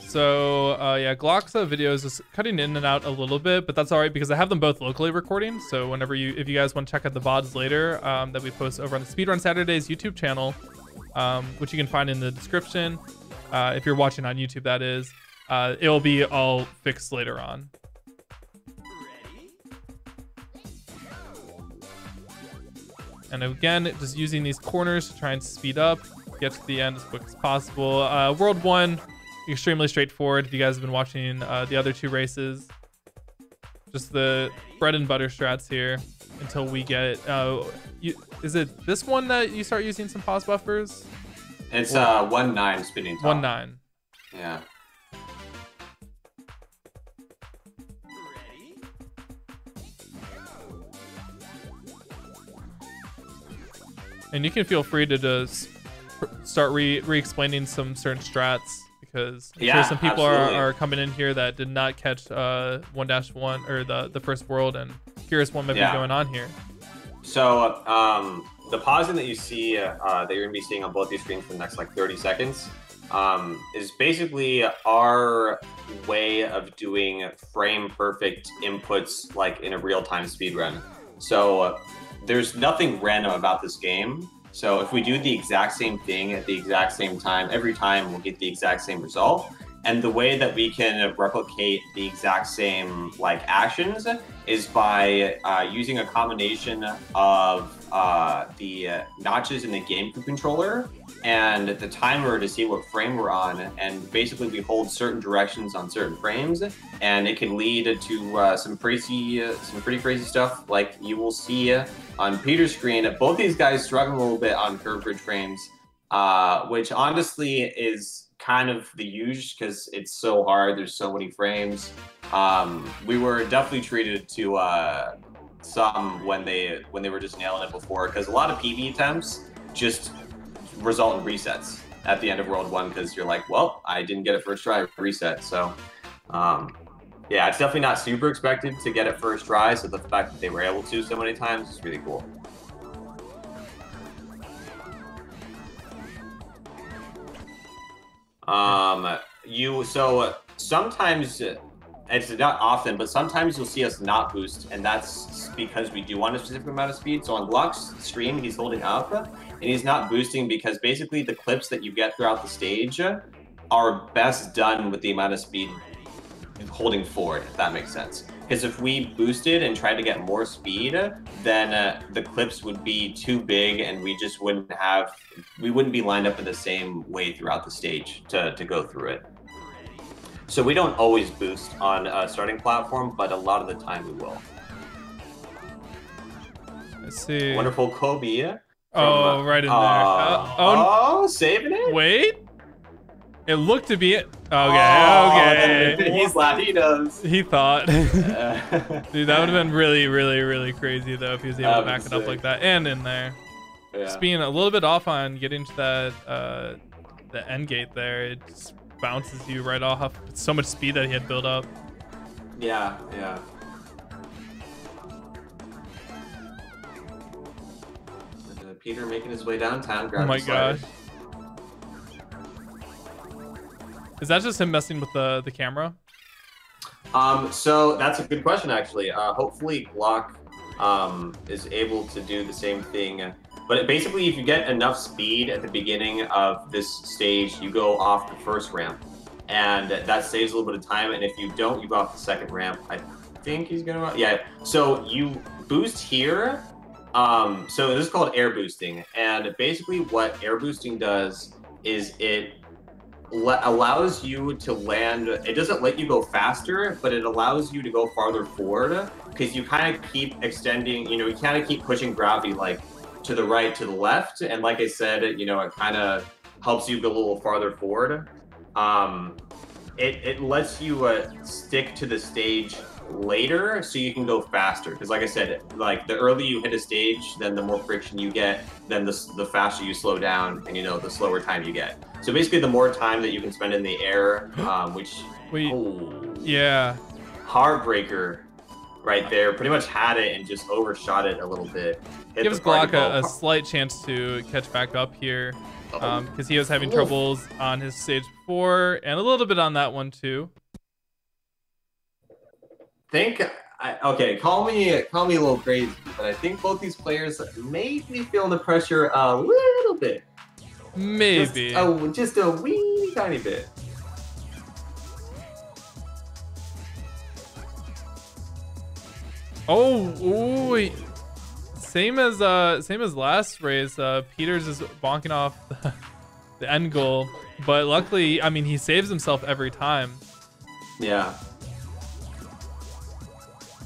So yeah, Glock's video is just cutting in and out a little bit, but that's all right because I have them both locally recording. So whenever if you guys want to check out the VODs later that we post over on the Speedrun Saturdays YouTube channel, which you can find in the description. If you're watching on YouTube, that is. It'll be all fixed later on. And again, just using these corners to try and speed up, get to the end as quick as possible. World 1, extremely straightforward if you guys have been watching the other 2 races. Just the bread and butter strats here until we get... is it this one that you start using some pause buffers? It's 1-9 spinning top. 1-9. Yeah. And you can feel free to just start re-explaining some certain strats because I'm sure some people are coming in here that did not catch 1-1 or the first world and curious what might be going on here. So the pausing that you see that you're gonna be seeing on both these screens for the next like 30 seconds is basically our way of doing frame perfect inputs like in a real-time speedrun. So there's nothing random about this game. So if we do the exact same thing at the exact same time, every time we'll get the exact same result. And the way that we can replicate the exact same like actions is by using a combination of the notches in the GameCube controller and the timer to see what frame we're on. And basically we hold certain directions on certain frames and it can lead to some pretty crazy stuff like you will see on Peter's screen. Both these guys struggle a little bit on curve bridge frames, which honestly is kind of the huge because it's so hard. There's so many frames. We were definitely treated to some when they were just nailing it before, because a lot of PB attempts just result in resets at the end of World 1 because you're like, well, I didn't get it first try, reset. So yeah, it's definitely not super expected to get it first try, so the fact that they were able to so many times is really cool. So sometimes, it's not often, but sometimes you'll see us not boost, and that's because we do want a specific amount of speed. So on Glock's stream, he's holding up, and he's not boosting because basically the clips that you get throughout the stage are best done with the amount of speed holding forward, if that makes sense. Because if we boosted and tried to get more speed, then the clips would be too big and we just wouldn't be lined up in the same way throughout the stage to go through it. So we don't always boost on a starting platform, but a lot of the time we will. Let's see. Wonderful Kobe. Oh, right in there. Oh, saving it? Wait. It looked to be it. Okay, Oh, okay. He's laughing. He knows. He thought. Dude, that would have been really, really, really crazy though if he was able to back it up like that and in there. Yeah. Just being a little bit off on getting to that the end gate there. It just bounces you right off. It's so much speed that he had built up. Yeah, yeah. And, Peter making his way downtown. Oh my gosh. Is that just him messing with the camera? So that's a good question, actually. Hopefully Glock is able to do the same thing. But basically, if you get enough speed at the beginning of this stage, you go off the first ramp. And that saves a little bit of time. And if you don't, you go off the second ramp. I think he's going to... Yeah. So you boost here. So this is called air boosting. And basically what air boosting does is it allows you to land. It doesn't let you go faster, but it allows you to go farther forward because you kind of keep extending, you kind of keep pushing gravity like to the right, to the left. And like I said, it kind of helps you go a little farther forward. It lets you stick to the stage later so you can go faster, because like I said, like the earlier you hit a stage, then the more friction you get, then the faster you slow down, and the slower time you get. So basically the more time that you can spend in the air, which yeah, heartbreaker right there, pretty much had it and just overshot it a little bit. Gives Glock a slight chance to catch back up here, because he was having troubles on his stage before and a little bit on that one too. Okay, call me a little crazy, but I think both these players may be feeling the pressure a little bit. Maybe. Just a wee tiny bit. Oh, same as last race. Peters is bonking off the end goal, but luckily, I mean, he saves himself every time. Yeah.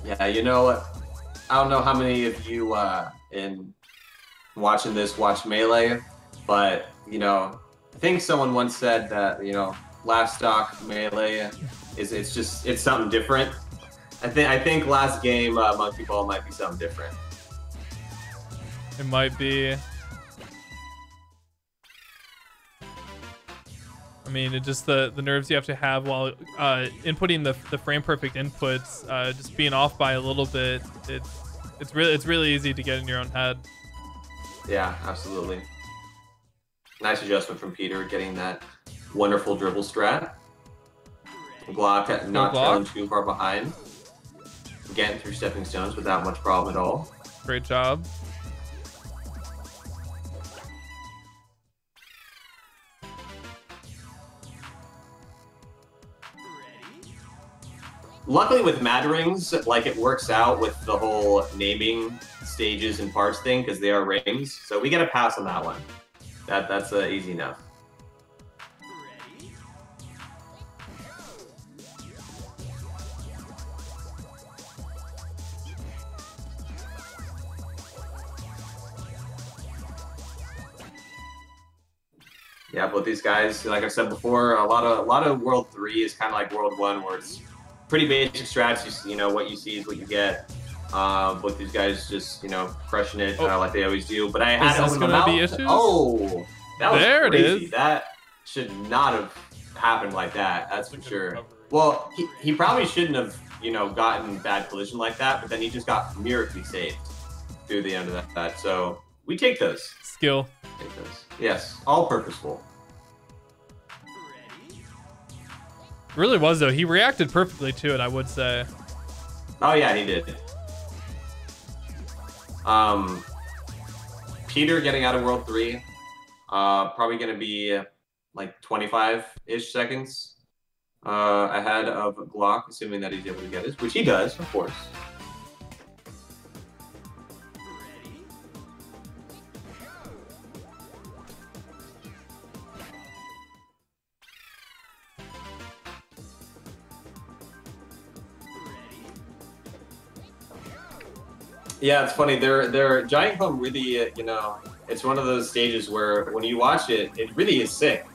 Yeah, I don't know how many of you in watching this watch Melee, but I think someone once said that last stock Melee it's something different. I think last game Monkey Ball might be something different. It might be. I mean, it just the nerves you have to have while inputting the frame perfect inputs, just being off by a little bit. It's really easy to get in your own head. Yeah, absolutely. Nice adjustment from Peter, getting that wonderful dribble strat. Glock not trailing too far behind. Getting through stepping stones without much problem at all. Great job. Luckily with Mad Rings, like it works out with the whole naming stages and parts thing because they are rings. So we get a pass on that one. That's easy enough. Yeah, but these guys, like I said before, a lot of World 3 is kind of like World 1, where it's pretty basic strats. What you see is what you get. Both these guys just crushing it like they always do. But I had to open them out. Oh, that was there crazy. it is. That should not have happened like that. That's for sure. Well, he probably shouldn't have gotten bad collision like that. But then he just got miraculously saved through the end of that. So we take those. Skill. Take those. Yes, all purposeful. Really was though. He reacted perfectly to it, I would say. Oh yeah, he did. Peter getting out of World 3, probably gonna be like 25-ish seconds ahead of Glock, assuming that he's able to get it, which he does, of course. Yeah, it's funny. Their giant comb really, you know, it's one of those stages where when you watch it, it really is sick.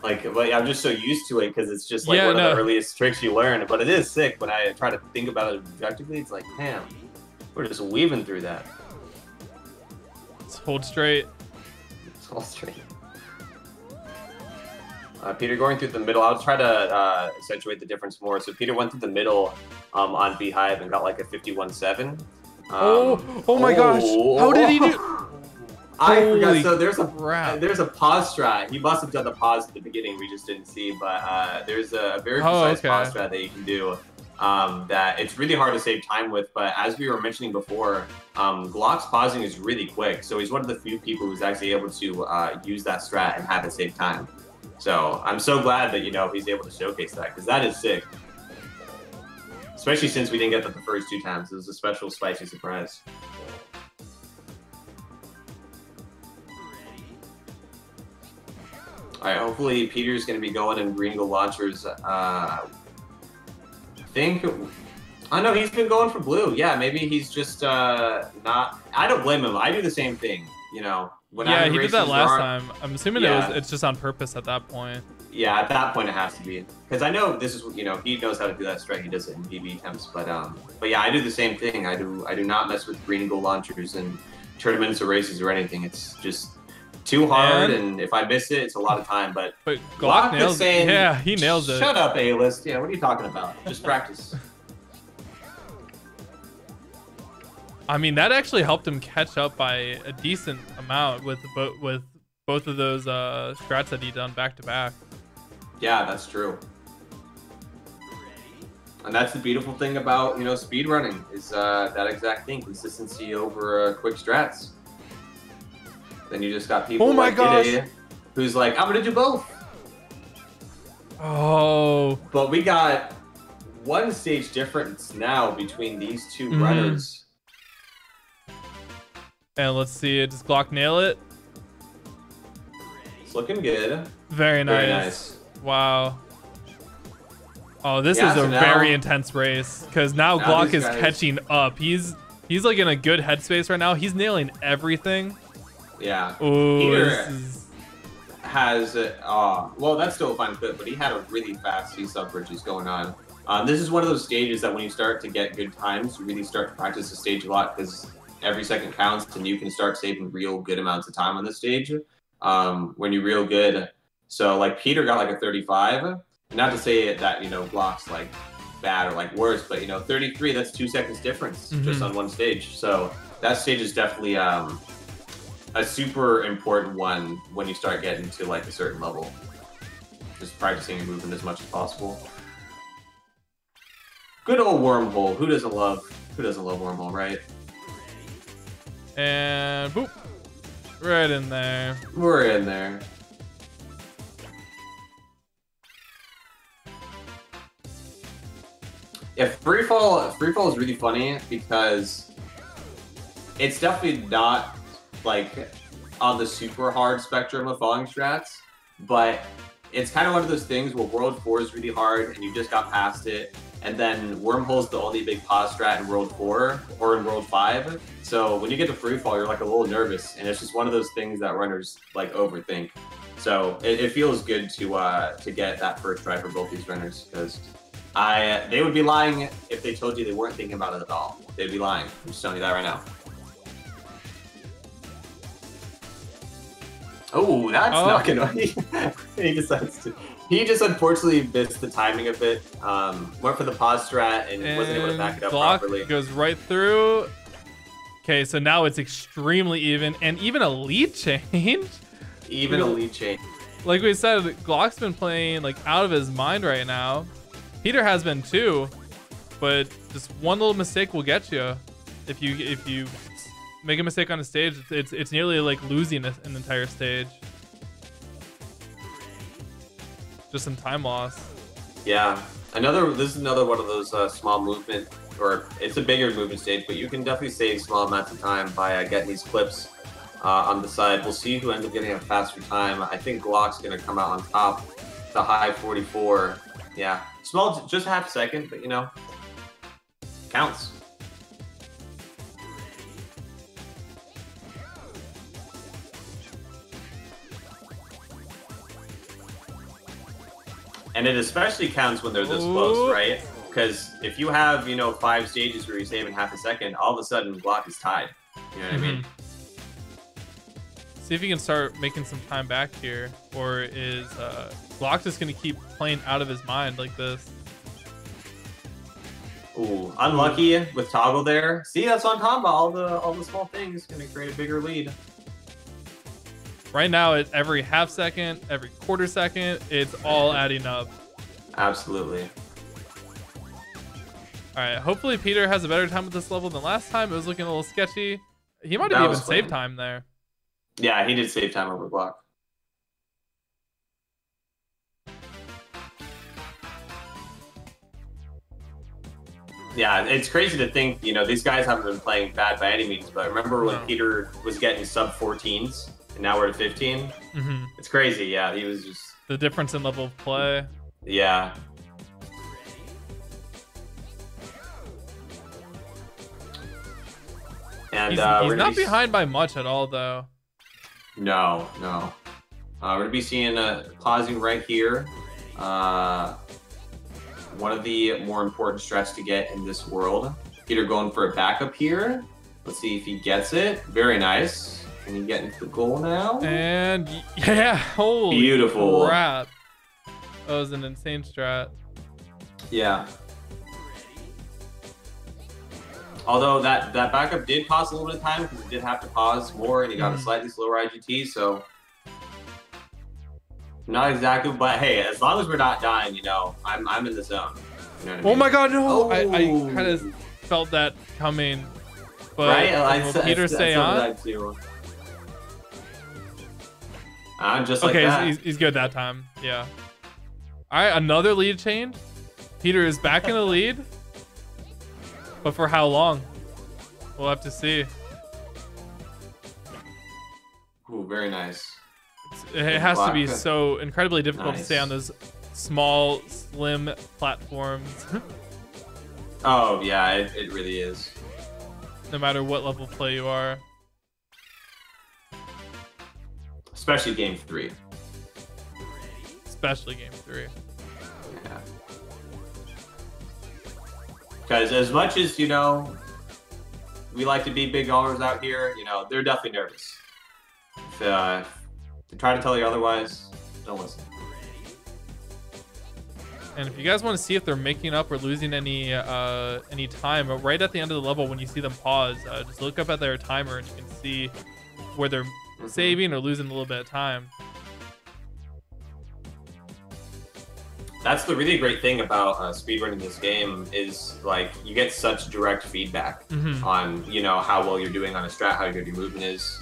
Like I'm just so used to it because it's just like one of the earliest tricks you learn. But it is sick when I try to think about it objectively. It's like, damn, we're just weaving through that. Let's hold straight. Let's hold straight. Peter going through the middle. I'll try to accentuate the difference more. So Peter went through the middle on Beehive and got like a 51.7. Oh my gosh! How did he do? I forgot. So there's a pause strat. He must have done the pause at the beginning. We just didn't see, but there's a very precise pause strat that you can do. That it's really hard to save time with. But as we were mentioning before, Glock's pausing is really quick. So he's one of the few people who's actually able to use that strat and have it save time. So I'm so glad that he's able to showcase that because that is sick. Especially since we didn't get that the first 2 times. It was a special spicy surprise. Alright, hopefully Peter's going to be going in green gold launchers. I know he's been going for blue. Yeah, maybe he's just not... I don't blame him. I do the same thing, When yeah, he did that last time. I'm assuming it's just on purpose at that point. Yeah, at that point it has to be. Because I know this is, he knows how to do that strat. He does it in PB attempts. But yeah, I do the same thing. I do not mess with green and gold launchers in tournaments or races or anything. It's just too hard, and if I miss it, it's a lot of time. But Glock nails it. Yeah, he nails it. Shut up, A-list. Yeah, what are you talking about? Just practice. I mean, that actually helped him catch up by a decent amount with both of those strats that he done back to back. Yeah, that's true. And that's the beautiful thing about, speedrunning is that exact thing, consistency over quick strats. Then you just got people like Gide, who's like, I'm going to do both. Oh. But we got 1 stage difference now between these 2 runners. And let's see, does Glock nail it? It's looking good. Very nice. Very nice. Wow. Oh, this is a very intense race because now Glock is catching up. He's like in a good headspace right now. He's nailing everything. Yeah. Ooh, Peter has well, that's still a fine clip, but he had a really fast C-sub bridges going on. This is one of those stages that when you start to get good times, you really start to practice the stage a lot because every second counts and you can start saving real good amounts of time on this stage when you're real good. So like Peter got like a 35. Not to say that Glock's like bad or like worse, but 33, that's 2 seconds difference just on 1 stage. So that stage is definitely a super important one when you start getting to like a certain level. Just practicing your movement as much as possible. Good old wormhole. Who doesn't love wormhole, right? And boop. Right in there. We're in there. Yeah, free fall is really funny because it's definitely not like on the super hard spectrum of falling strats, but it's kind of one of those things where World 4 is really hard and you just got past it, and then Wormhole's the only big pause strat in World 4 or in World 5. So when you get to free fall, you're like a little nervous, and it's just one of those things that runners like overthink. So it feels good to get that first try for both these runners because they would be lying if they told you they weren't thinking about it at all. They'd be lying. I'm just telling you that right now. Oh, that's not gonna. He just unfortunately missed the timing of it. Went for the pause strat and wasn't able to back it up properly. Goes right through. Okay, so now it's extremely even, and even a lead change. Even a lead change. Like we said, Glock's been playing like out of his mind right now. Peter has been too, but just one little mistake will get you. If you make a mistake on a stage, it's nearly like losing an entire stage. just in time loss. Yeah. This is another one of those small movement, or it's a bigger movement stage, but you can definitely save small amounts of time by getting these clips on the side. We'll see who ends up getting a faster time. I think Glock's gonna come out on top, the high 44. Yeah, small, just half a second, but you know, counts. And it especially counts when they're this close, right? Because if you have, you know, 5 stages where you're saving half a second, all of a sudden Glock is tied. You know what I mean? See if he can start making some time back here, or is Glock just gonna keep playing out of his mind like this? Ooh, unlucky with toggle there. See, that's what I'm talking about. All the small things gonna create a bigger lead. Right now, it's every half second, every quarter second, it's all adding up. Absolutely. All right, hopefully Peter has a better time with this level than last time. It was looking a little sketchy. He might have even saved time there. Yeah, he did save time over Glock. Yeah, it's crazy to think, you know, these guys haven't been playing bad by any means, but remember when Peter was getting sub 14s and now we're at 15? It's crazy, yeah, he was just... The difference in level of play. Yeah. And he's not behind by much at all, though. No. We're gonna be seeing pausing right here. One of the more important strats to get in this world. Peter going for a backup here. Let's see if he gets it. Very nice. Can he get into the goal now? And yeah, holy beautiful crap. That was an insane strat. Yeah. Although that backup did cost a little bit of time because he did have to pause more and he got a slightly slower IGT, so not exactly, but hey, as long as we're not dying, you know, I'm in the zone. You know what I mean? Oh my god, no! I kind of felt that coming, but right? will Peter stay on? Just like that. Okay, he's good that time. Yeah. All right, another lead change. Peter is back in the lead. But for how long? We'll have to see. Ooh, very nice. It has to be so incredibly difficult to stay on those small, slim platforms. Oh, yeah, it really is. No matter what level of play you are. Especially game 3. Especially game 3. Yeah. Because as much as, you know, we like to be big dollars out here, you know, they're definitely nervous. If they try to tell you otherwise, don't listen. And if you guys want to see if they're making up or losing any time, right at the end of the level when you see them pause, just look up at their timer and you can see where they're saving or losing a little bit of time. That's the really great thing about speedrunning this game is, like, you get such direct feedback on, you know, how well you're doing on a strat, how good your movement is.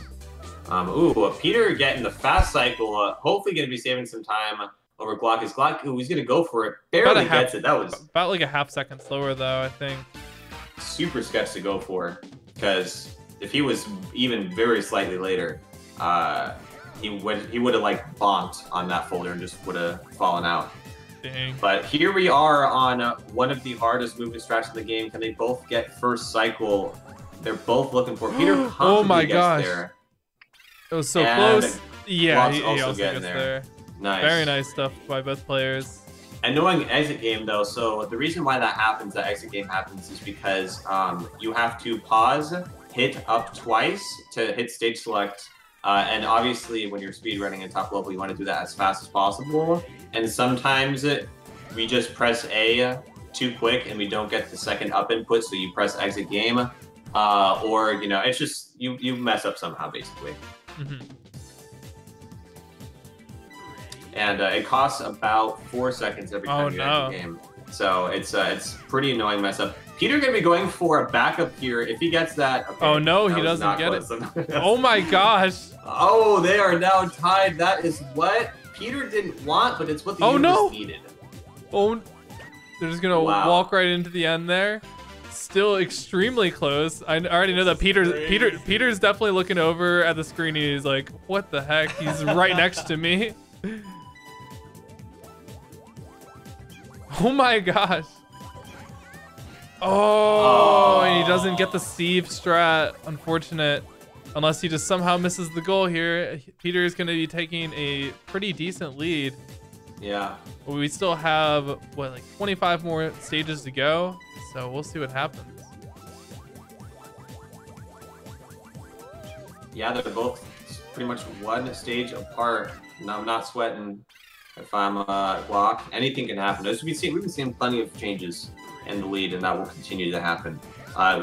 Ooh, Peter getting the fast cycle, hopefully going to be saving some time over Glock. Is Glock, ooh, he's going to go for it. Barely gets it. That was about like a half second slower, though, I think. Super sketch to go for, because if he was even very slightly later, he would have, like, bonked on that folder and just would have fallen out. Dang. But here we are on one of the hardest movement strats in the game. Can they both get first cycle? They're both looking for Peter. Oh my gosh. There. It was so close. Yeah, he also gets there. Nice. Very nice stuff by both players. And knowing exit game though, so the reason why that exit game happens is because you have to pause, hit up twice to hit stage select. And obviously, when you're speedrunning in top level, you want to do that as fast as possible. And sometimes we just press A too quick and we don't get the second up input, so you press exit game. Or, you know, it's just, you mess up somehow, basically. And it costs about 4 seconds every time you enter the game. So it's pretty annoying mess up. Peter gonna be going for a backup here. If he gets that, okay, oh no, he doesn't get it. Oh my gosh. Oh, they are now tied. That is what? Peter didn't want, but it's what the Oh, universe no. needed. Oh, they're just gonna Wow. walk right into the end there. Still extremely close. I already know that Peter's definitely looking over at the screen. And he's like, "What the heck?" He's right next to me. Oh my gosh. Oh, and he doesn't get the Steve strat. Unfortunate. Unless he just somehow misses the goal here. Peter is going to be taking a pretty decent lead. Yeah. But we still have, what, like 25 more stages to go. So we'll see what happens. Yeah, they're both pretty much one stage apart. And I'm not sweating if I'm Glock. Anything can happen. As we've been seeing plenty of changes in the lead, and that will continue to happen.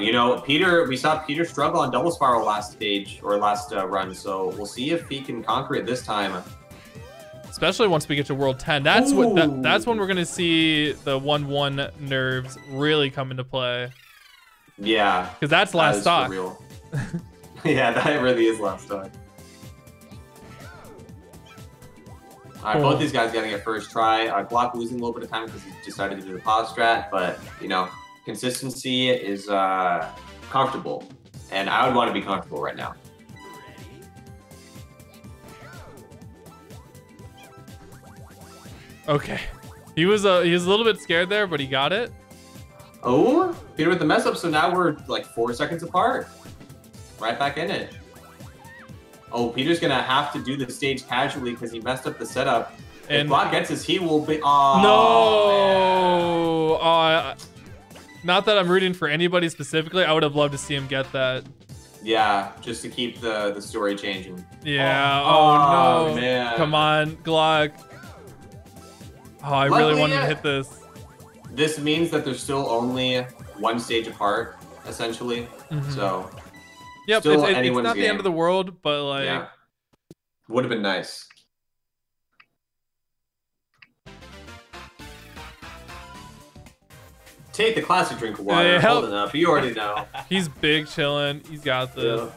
You know, we saw Peter struggle on double spiral last stage or last run, so we'll see if he can conquer it this time. Especially once we get to World 10. That's that's when we're gonna see the 1-1 nerves really come into play. Yeah, because that's last that stock. For real. Yeah, that really is last stock. All right, both these guys getting a first try. Glock losing a little bit of time because he decided to do the pause strat, but you know, consistency is comfortable, and I would want to be comfortable right now. Okay, he was a little bit scared there, but he got it. Oh, Peter with the mess up, so now we're like 4 seconds apart. Right back in it. Oh, Peter's gonna have to do the stage casually because he messed up the setup. And if Glock gets this, he will be. Oh, no! Not that I'm rooting for anybody specifically. I would have loved to see him get that. Yeah, just to keep the story changing. Yeah. Oh, no! Man. Come on, Glock. Oh, I really wanted to hit this. This means that there's still only one stage apart, essentially. So. Yep, it's not the end of the world, but like, yeah. Would have been nice. Take the classic drink of water. Holding up, you already know. He's big chilling. He's got this.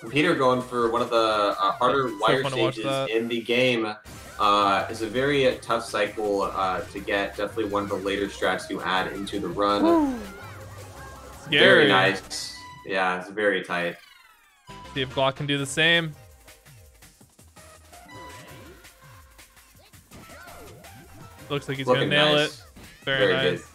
Yeah. Peter going for one of the harder wire stages in the game. Is a very tough cycle to get. Definitely one of the later strats to add into the run. Very nice. Yeah, it's very tight. See if Glock can do the same. Looks like he's gonna nail it. Very nice. Good.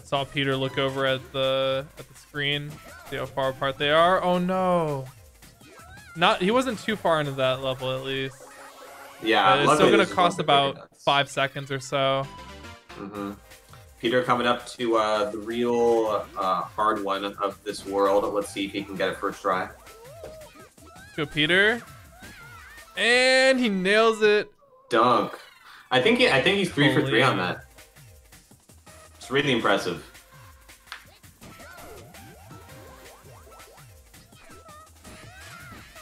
Saw Peter look over at the screen, see how far apart they are. Oh no! He wasn't too far into that level at least. Yeah, it's still gonna cost about 5 seconds or so. Peter coming up to the real hard one of this world. Let's see if he can get it first try. Go Peter, and he nails it. Dunk. I think he's 3 for 3 on that. It's really impressive.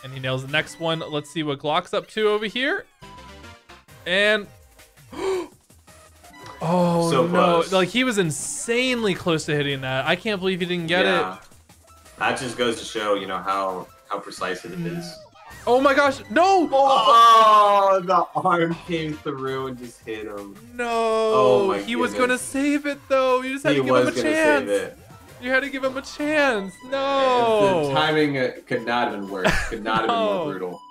And he nails the next one. Let's see what Glock's up to over here. And oh so no, like he was insanely close to hitting that. I can't believe he didn't get it. That just goes to show, you know, how precise it is. Oh my gosh, no! Oh, the arm came through and just hit him. No, oh my he was gonna save it though. You just had to give him a chance. You had to give him a chance. No. The timing could not have been worse. Could not have been more brutal.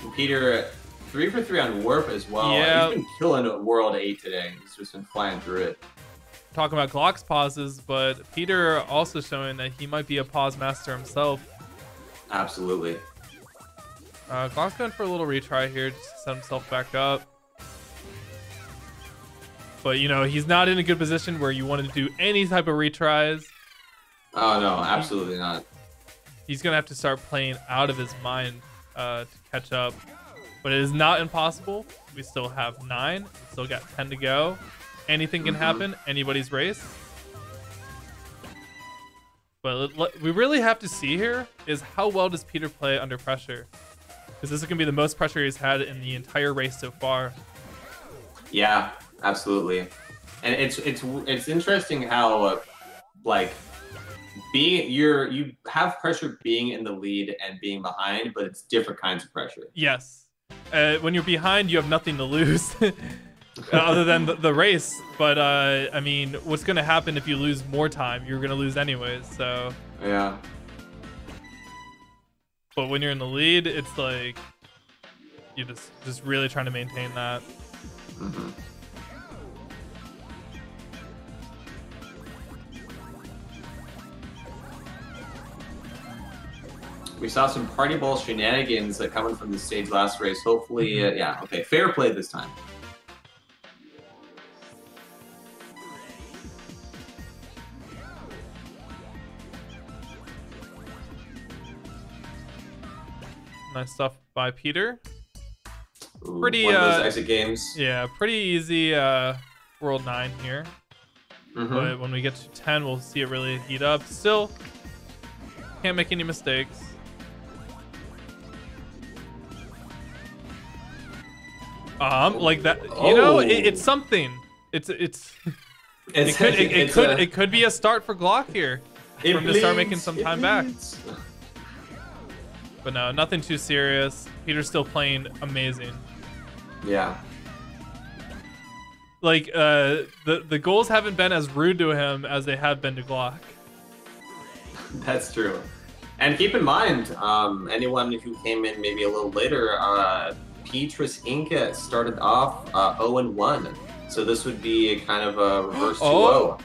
And Peter, 3 for 3 on Warp as well. Yeah. He's been killing World 8 today. He's just been flying through it. Talking about Glock's pauses, but Peter also showing that he might be a pause master himself. Absolutely. Glock's going for a little retry here just to set himself back up. But, you know, he's not in a good position where you want to do any type of retries. Oh, no, absolutely not. He's going to have to start playing out of his mind to catch up. But it is not impossible. We still have 9. We still got 10 to go. Anything can happen. Anybody's race. But what we really have to see here is how well does Peter play under pressure? Because this is going to be the most pressure he's had in the entire race so far. Yeah, absolutely. And it's interesting how like you have pressure being in the lead and being behind, but it's different kinds of pressure. Yes. When you're behind, you have nothing to lose other than the race. But I mean, what's going to happen if you lose more time? You're going to lose anyways. So yeah. But when you're in the lead, it's like you just really trying to maintain that. Mm-hmm. We saw some party ball shenanigans coming from the stage last race. Hopefully, yeah, okay, fair play this time. Nice stuff by Peter. Ooh, Pretty one of those exit games. Yeah, pretty easy World 9 here. Mm-hmm. But when we get to 10, we'll see it really heat up. Still, can't make any mistakes. Like that, you know, it's something. It could be a start for Glock here. For him to start making some time back. But no, nothing too serious. Peter's still playing amazing. Yeah. Like the goals haven't been as rude to him as they have been to Glock. That's true. And keep in mind, anyone who came in maybe a little later, PetresInc started off 0-1. So this would be kind of a reverse 2-0.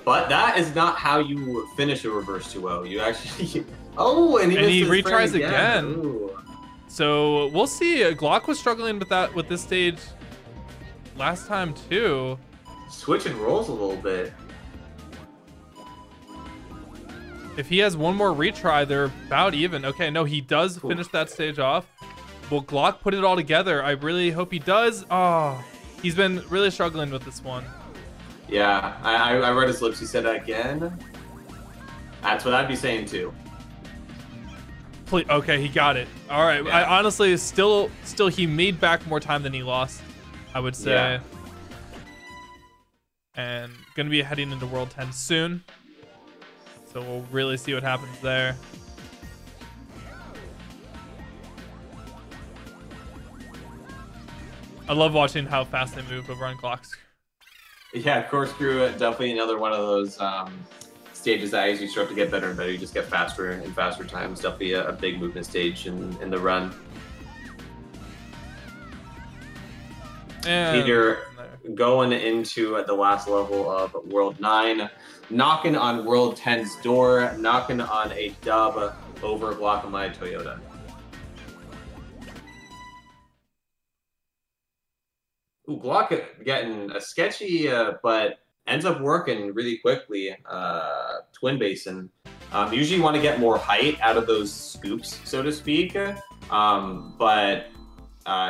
But that is not how you finish a reverse 2-0. You actually... and he retries again. Ooh. So we'll see. Glock was struggling with this stage last time too. Switching roles a little bit. If he has one more retry, they're about even. Okay, no, he does finish that stage off. Will Glock put it all together? I really hope he does. Oh, he's been really struggling with this one. Yeah, I read his lips. He said again. That's what I'd be saying too. Okay, he got it. All right. Yeah. I honestly still he made back more time than he lost, I would say. Yeah. And gonna be heading into World 10 soon. So we'll really see what happens there. I love watching how fast they move over on Glocks. Yeah, corkscrew, definitely another one of those stages that as you start to get better and better, you just get faster and faster times. Definitely a big movement stage in the run. And Peter going into the last level of World 9, knocking on World 10's door, knocking on a dub over GlockinMyToyota. Ooh, Glock getting a sketchy, but ends up working really quickly. Twin basin. Usually you want to get more height out of those scoops, so to speak. But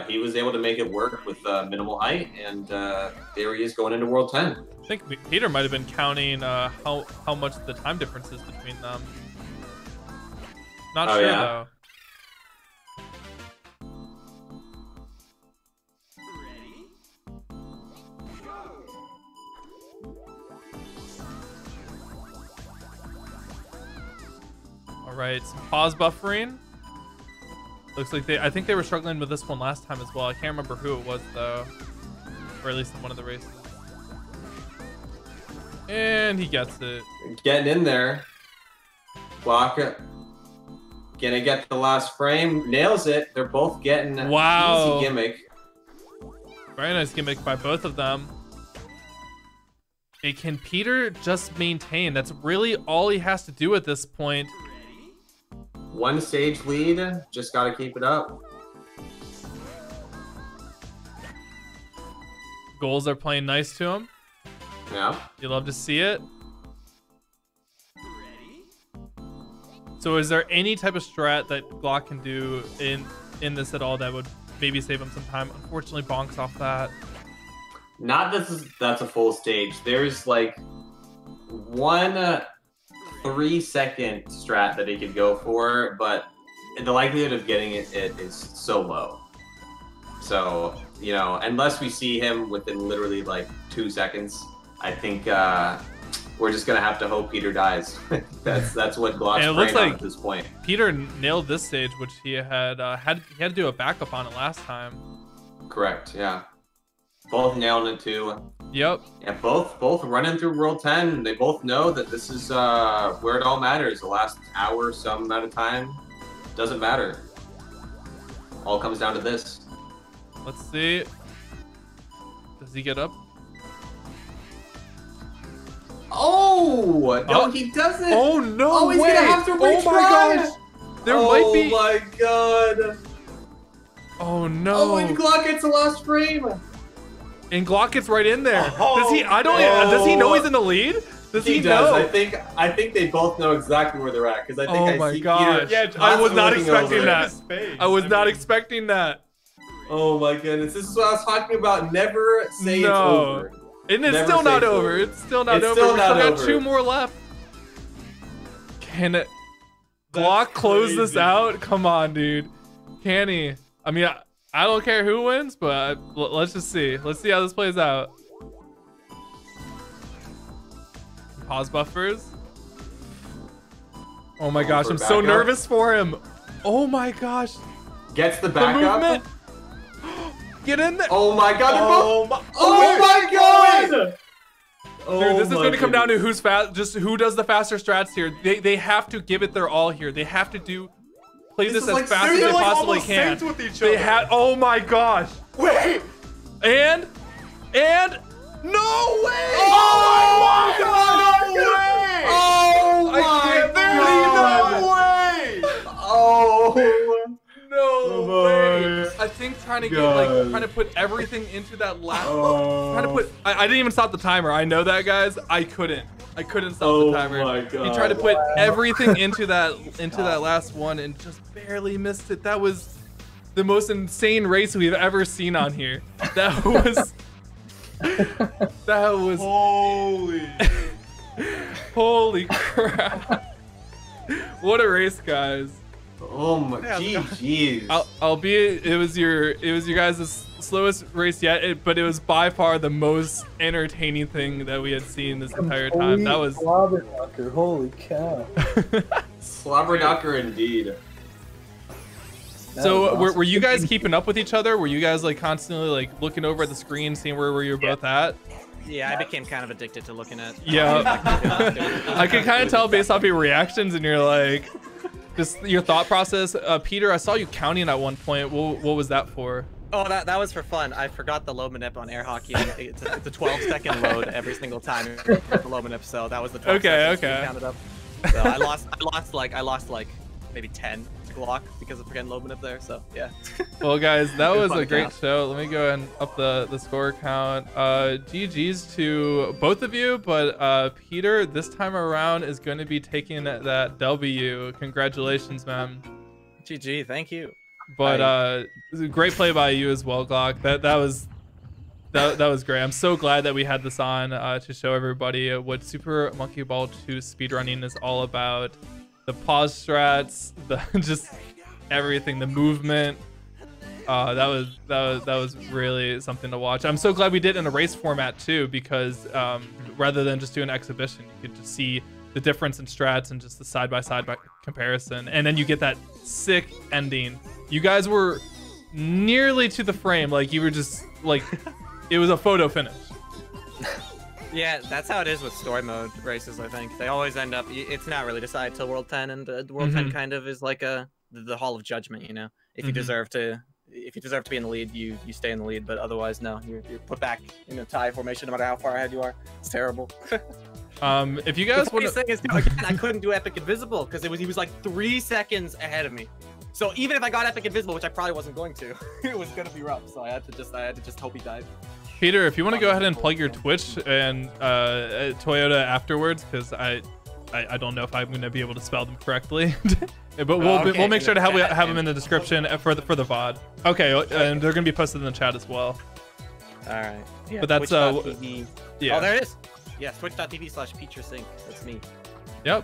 he was able to make it work with minimal height, and there he is going into World 10. I think Peter might have been counting how much the time difference is between them. Not sure though. Right, some pause buffering. Looks like I think they were struggling with this one last time as well. I can't remember who it was though, or at least in one of the races. And he gets it. Getting in there. Glock gonna get the last frame. Nails it. They're both getting easy gimmick. Very nice gimmick by both of them. Can Peter just maintain? That's really all he has to do at this point. One stage lead, just got to keep it up. Goals are playing nice to him. Yeah. You love to see it. So is there any type of strat that Glock can do in this at all that would maybe save him some time? Unfortunately, bonks off that. Not that's a full stage. There's like one 3-second strat that he could go for, but the likelihood of getting it is so low. So you know, unless we see him within literally like 2 seconds, I think we're just gonna have to hope Peter dies. that's what Glock's And it looks praying on like at this point. Peter nailed this stage, which he had he had to do a backup on it last time. Correct. Yeah. Both nailing it too. Yep. Yeah, both running through World 10. They both know that this is where it all matters. The last hour, some amount of time, doesn't matter. All comes down to this. Let's see. Does he get up? Oh no, he doesn't. Oh no! Oh, he's way. gonna have to retry. Oh my gosh! There might be. Oh my god! Oh no! Oh, and Glock gets the last frame. And Glock gets right in there. Does he? I don't. Does he know he's in the lead? Does he does. know? I think they both know exactly where they're at because I think Oh I my see gosh. Peter. Yeah, I was not looking expecting over. that. I was not expecting that. Oh my goodness! This is what I was talking about. Never say it's No. over. And it's Never still say not it's over. over. It's still not It's over. still We not still got over. 2 more left. Can it? Glock close this crazy. out? Come on, dude. Can he? I mean, I don't care who wins, but let's just see. Let's see how this plays out. Pause buffers. Oh my gosh, for I'm so backup. nervous for him. Oh my gosh. Gets the The backup. movement. Get in there. Oh my god! They're both. my, Oh my god! Dude, this is going to come down to who's fast. Just who does the faster strats here. They have to give it their all here. They have to play this is as like fast as they're they like possibly almost can. synced with each They other. had. Oh my gosh. Wait! And no way. Oh my god! No way! Oh I my can't god! No way! Oh! No way. I think trying to God. trying to put everything into that last. Oh. Trying to put. I didn't even stop the timer. I know that, guys. I couldn't stop Oh the timer. my He God. tried to put everything into that last one and just barely missed it. That was the most insane race we've ever seen on here. That was. That was. Holy. Holy crap! What a race, guys. Oh my jeez. Albeit it was your guys' slowest race yet, but it was by far the most entertaining thing that we had seen this entire time. That was Slobberknocker, holy cow. Slobberknocker indeed. So was were you guys keeping up with each other? Were you guys like constantly like looking over at the screen, seeing where you were both at? Yeah, I became kind of addicted to looking at. Yeah. I could kind of tell based off your reactions and your like, just your thought process. Peter, I saw you counting at one point. What was that for? Oh, that was for fun. I forgot the low manip on air hockey. And it's a 12-second load every single time. The low manip, so that was the 12 seconds we counted up. So I lost like maybe 10 Glock because of forgetting low manip there. So yeah. Well, guys, that was fun a to great count. show. Let me go ahead and up the score count. GG's to both of you, but Peter this time around is going to be taking that W. Congratulations, man. GG, thank you. But it was a great play by you as well, Glock. That was great. I'm so glad that we had this on to show everybody what Super Monkey Ball 2 speedrunning is all about. The pause strats, the just everything, the movement. That was really something to watch. I'm so glad we did it in a race format too, because rather than just do an exhibition, you could just see the difference in strats and just the side-by-side comparison, and then you get that sick ending. You guys were nearly to the frame, like you were just like it was a photo finish. Yeah, that's how it is with story mode races. I think they always end up. It's not really decided till World 10, and World 10 kind of is like the Hall of Judgment. You know, if you deserve to be in the lead, you stay in the lead. But otherwise, no, you're put back in a tie formation no matter how far ahead you are. It's terrible. If you guys The want funniest thing is, again, I couldn't do Epic Invisible because he was like 3 seconds ahead of me. So even if I got Epic Invisible, which I probably wasn't going to, it was gonna be rough. So I had to just hope he died. Peter, if you want to go ahead and plug your Twitch and Toyota afterwards, because I don't know if I'm going to be able to spell them correctly, but we'll make sure to have them in the description for the VOD. Okay, and they're going to be posted in the chat as well. All right. Yeah, But that's Twitch.tv. yeah. Oh, there it is. Yes, twitch.tv/PetresInc. That's me. Yep.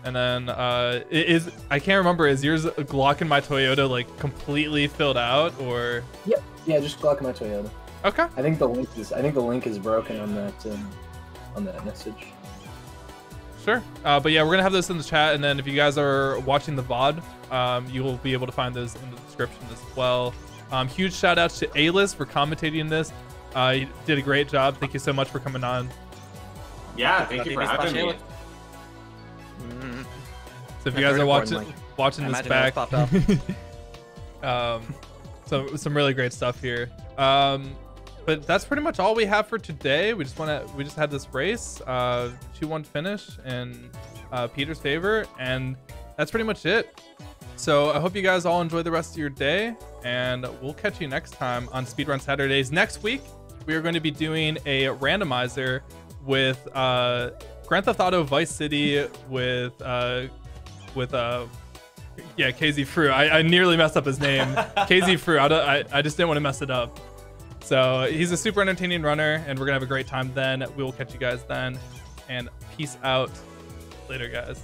And then I can't remember, is yours glockinmytoyota like completely filled out or? Yep. Yeah, just glockinmytoyota. Okay. I think the link is broken on that message. Sure. But yeah, we're gonna have this in the chat, and then if you guys are watching the VOD, you will be able to find those in the description as well. Huge shout outs to A-List for commentating this. You did a great job. Thank you so much for coming on. Yeah, thank you for having me. So if you guys are watching this back, so some really great stuff here. But that's pretty much all we have for today. We just had this race, 2-1 finish in Peter's favor, and that's pretty much it. So I hope you guys all enjoy the rest of your day, and we'll catch you next time on Speedrun Saturdays. Next week, we are going to be doing a randomizer with Grand Theft Auto Vice City with KZ Fru. I nearly messed up his name. KZ Fru. I just didn't want to mess it up. So he's a super entertaining runner, and we're gonna have a great time then. We will catch you guys then, and peace out. Later, guys.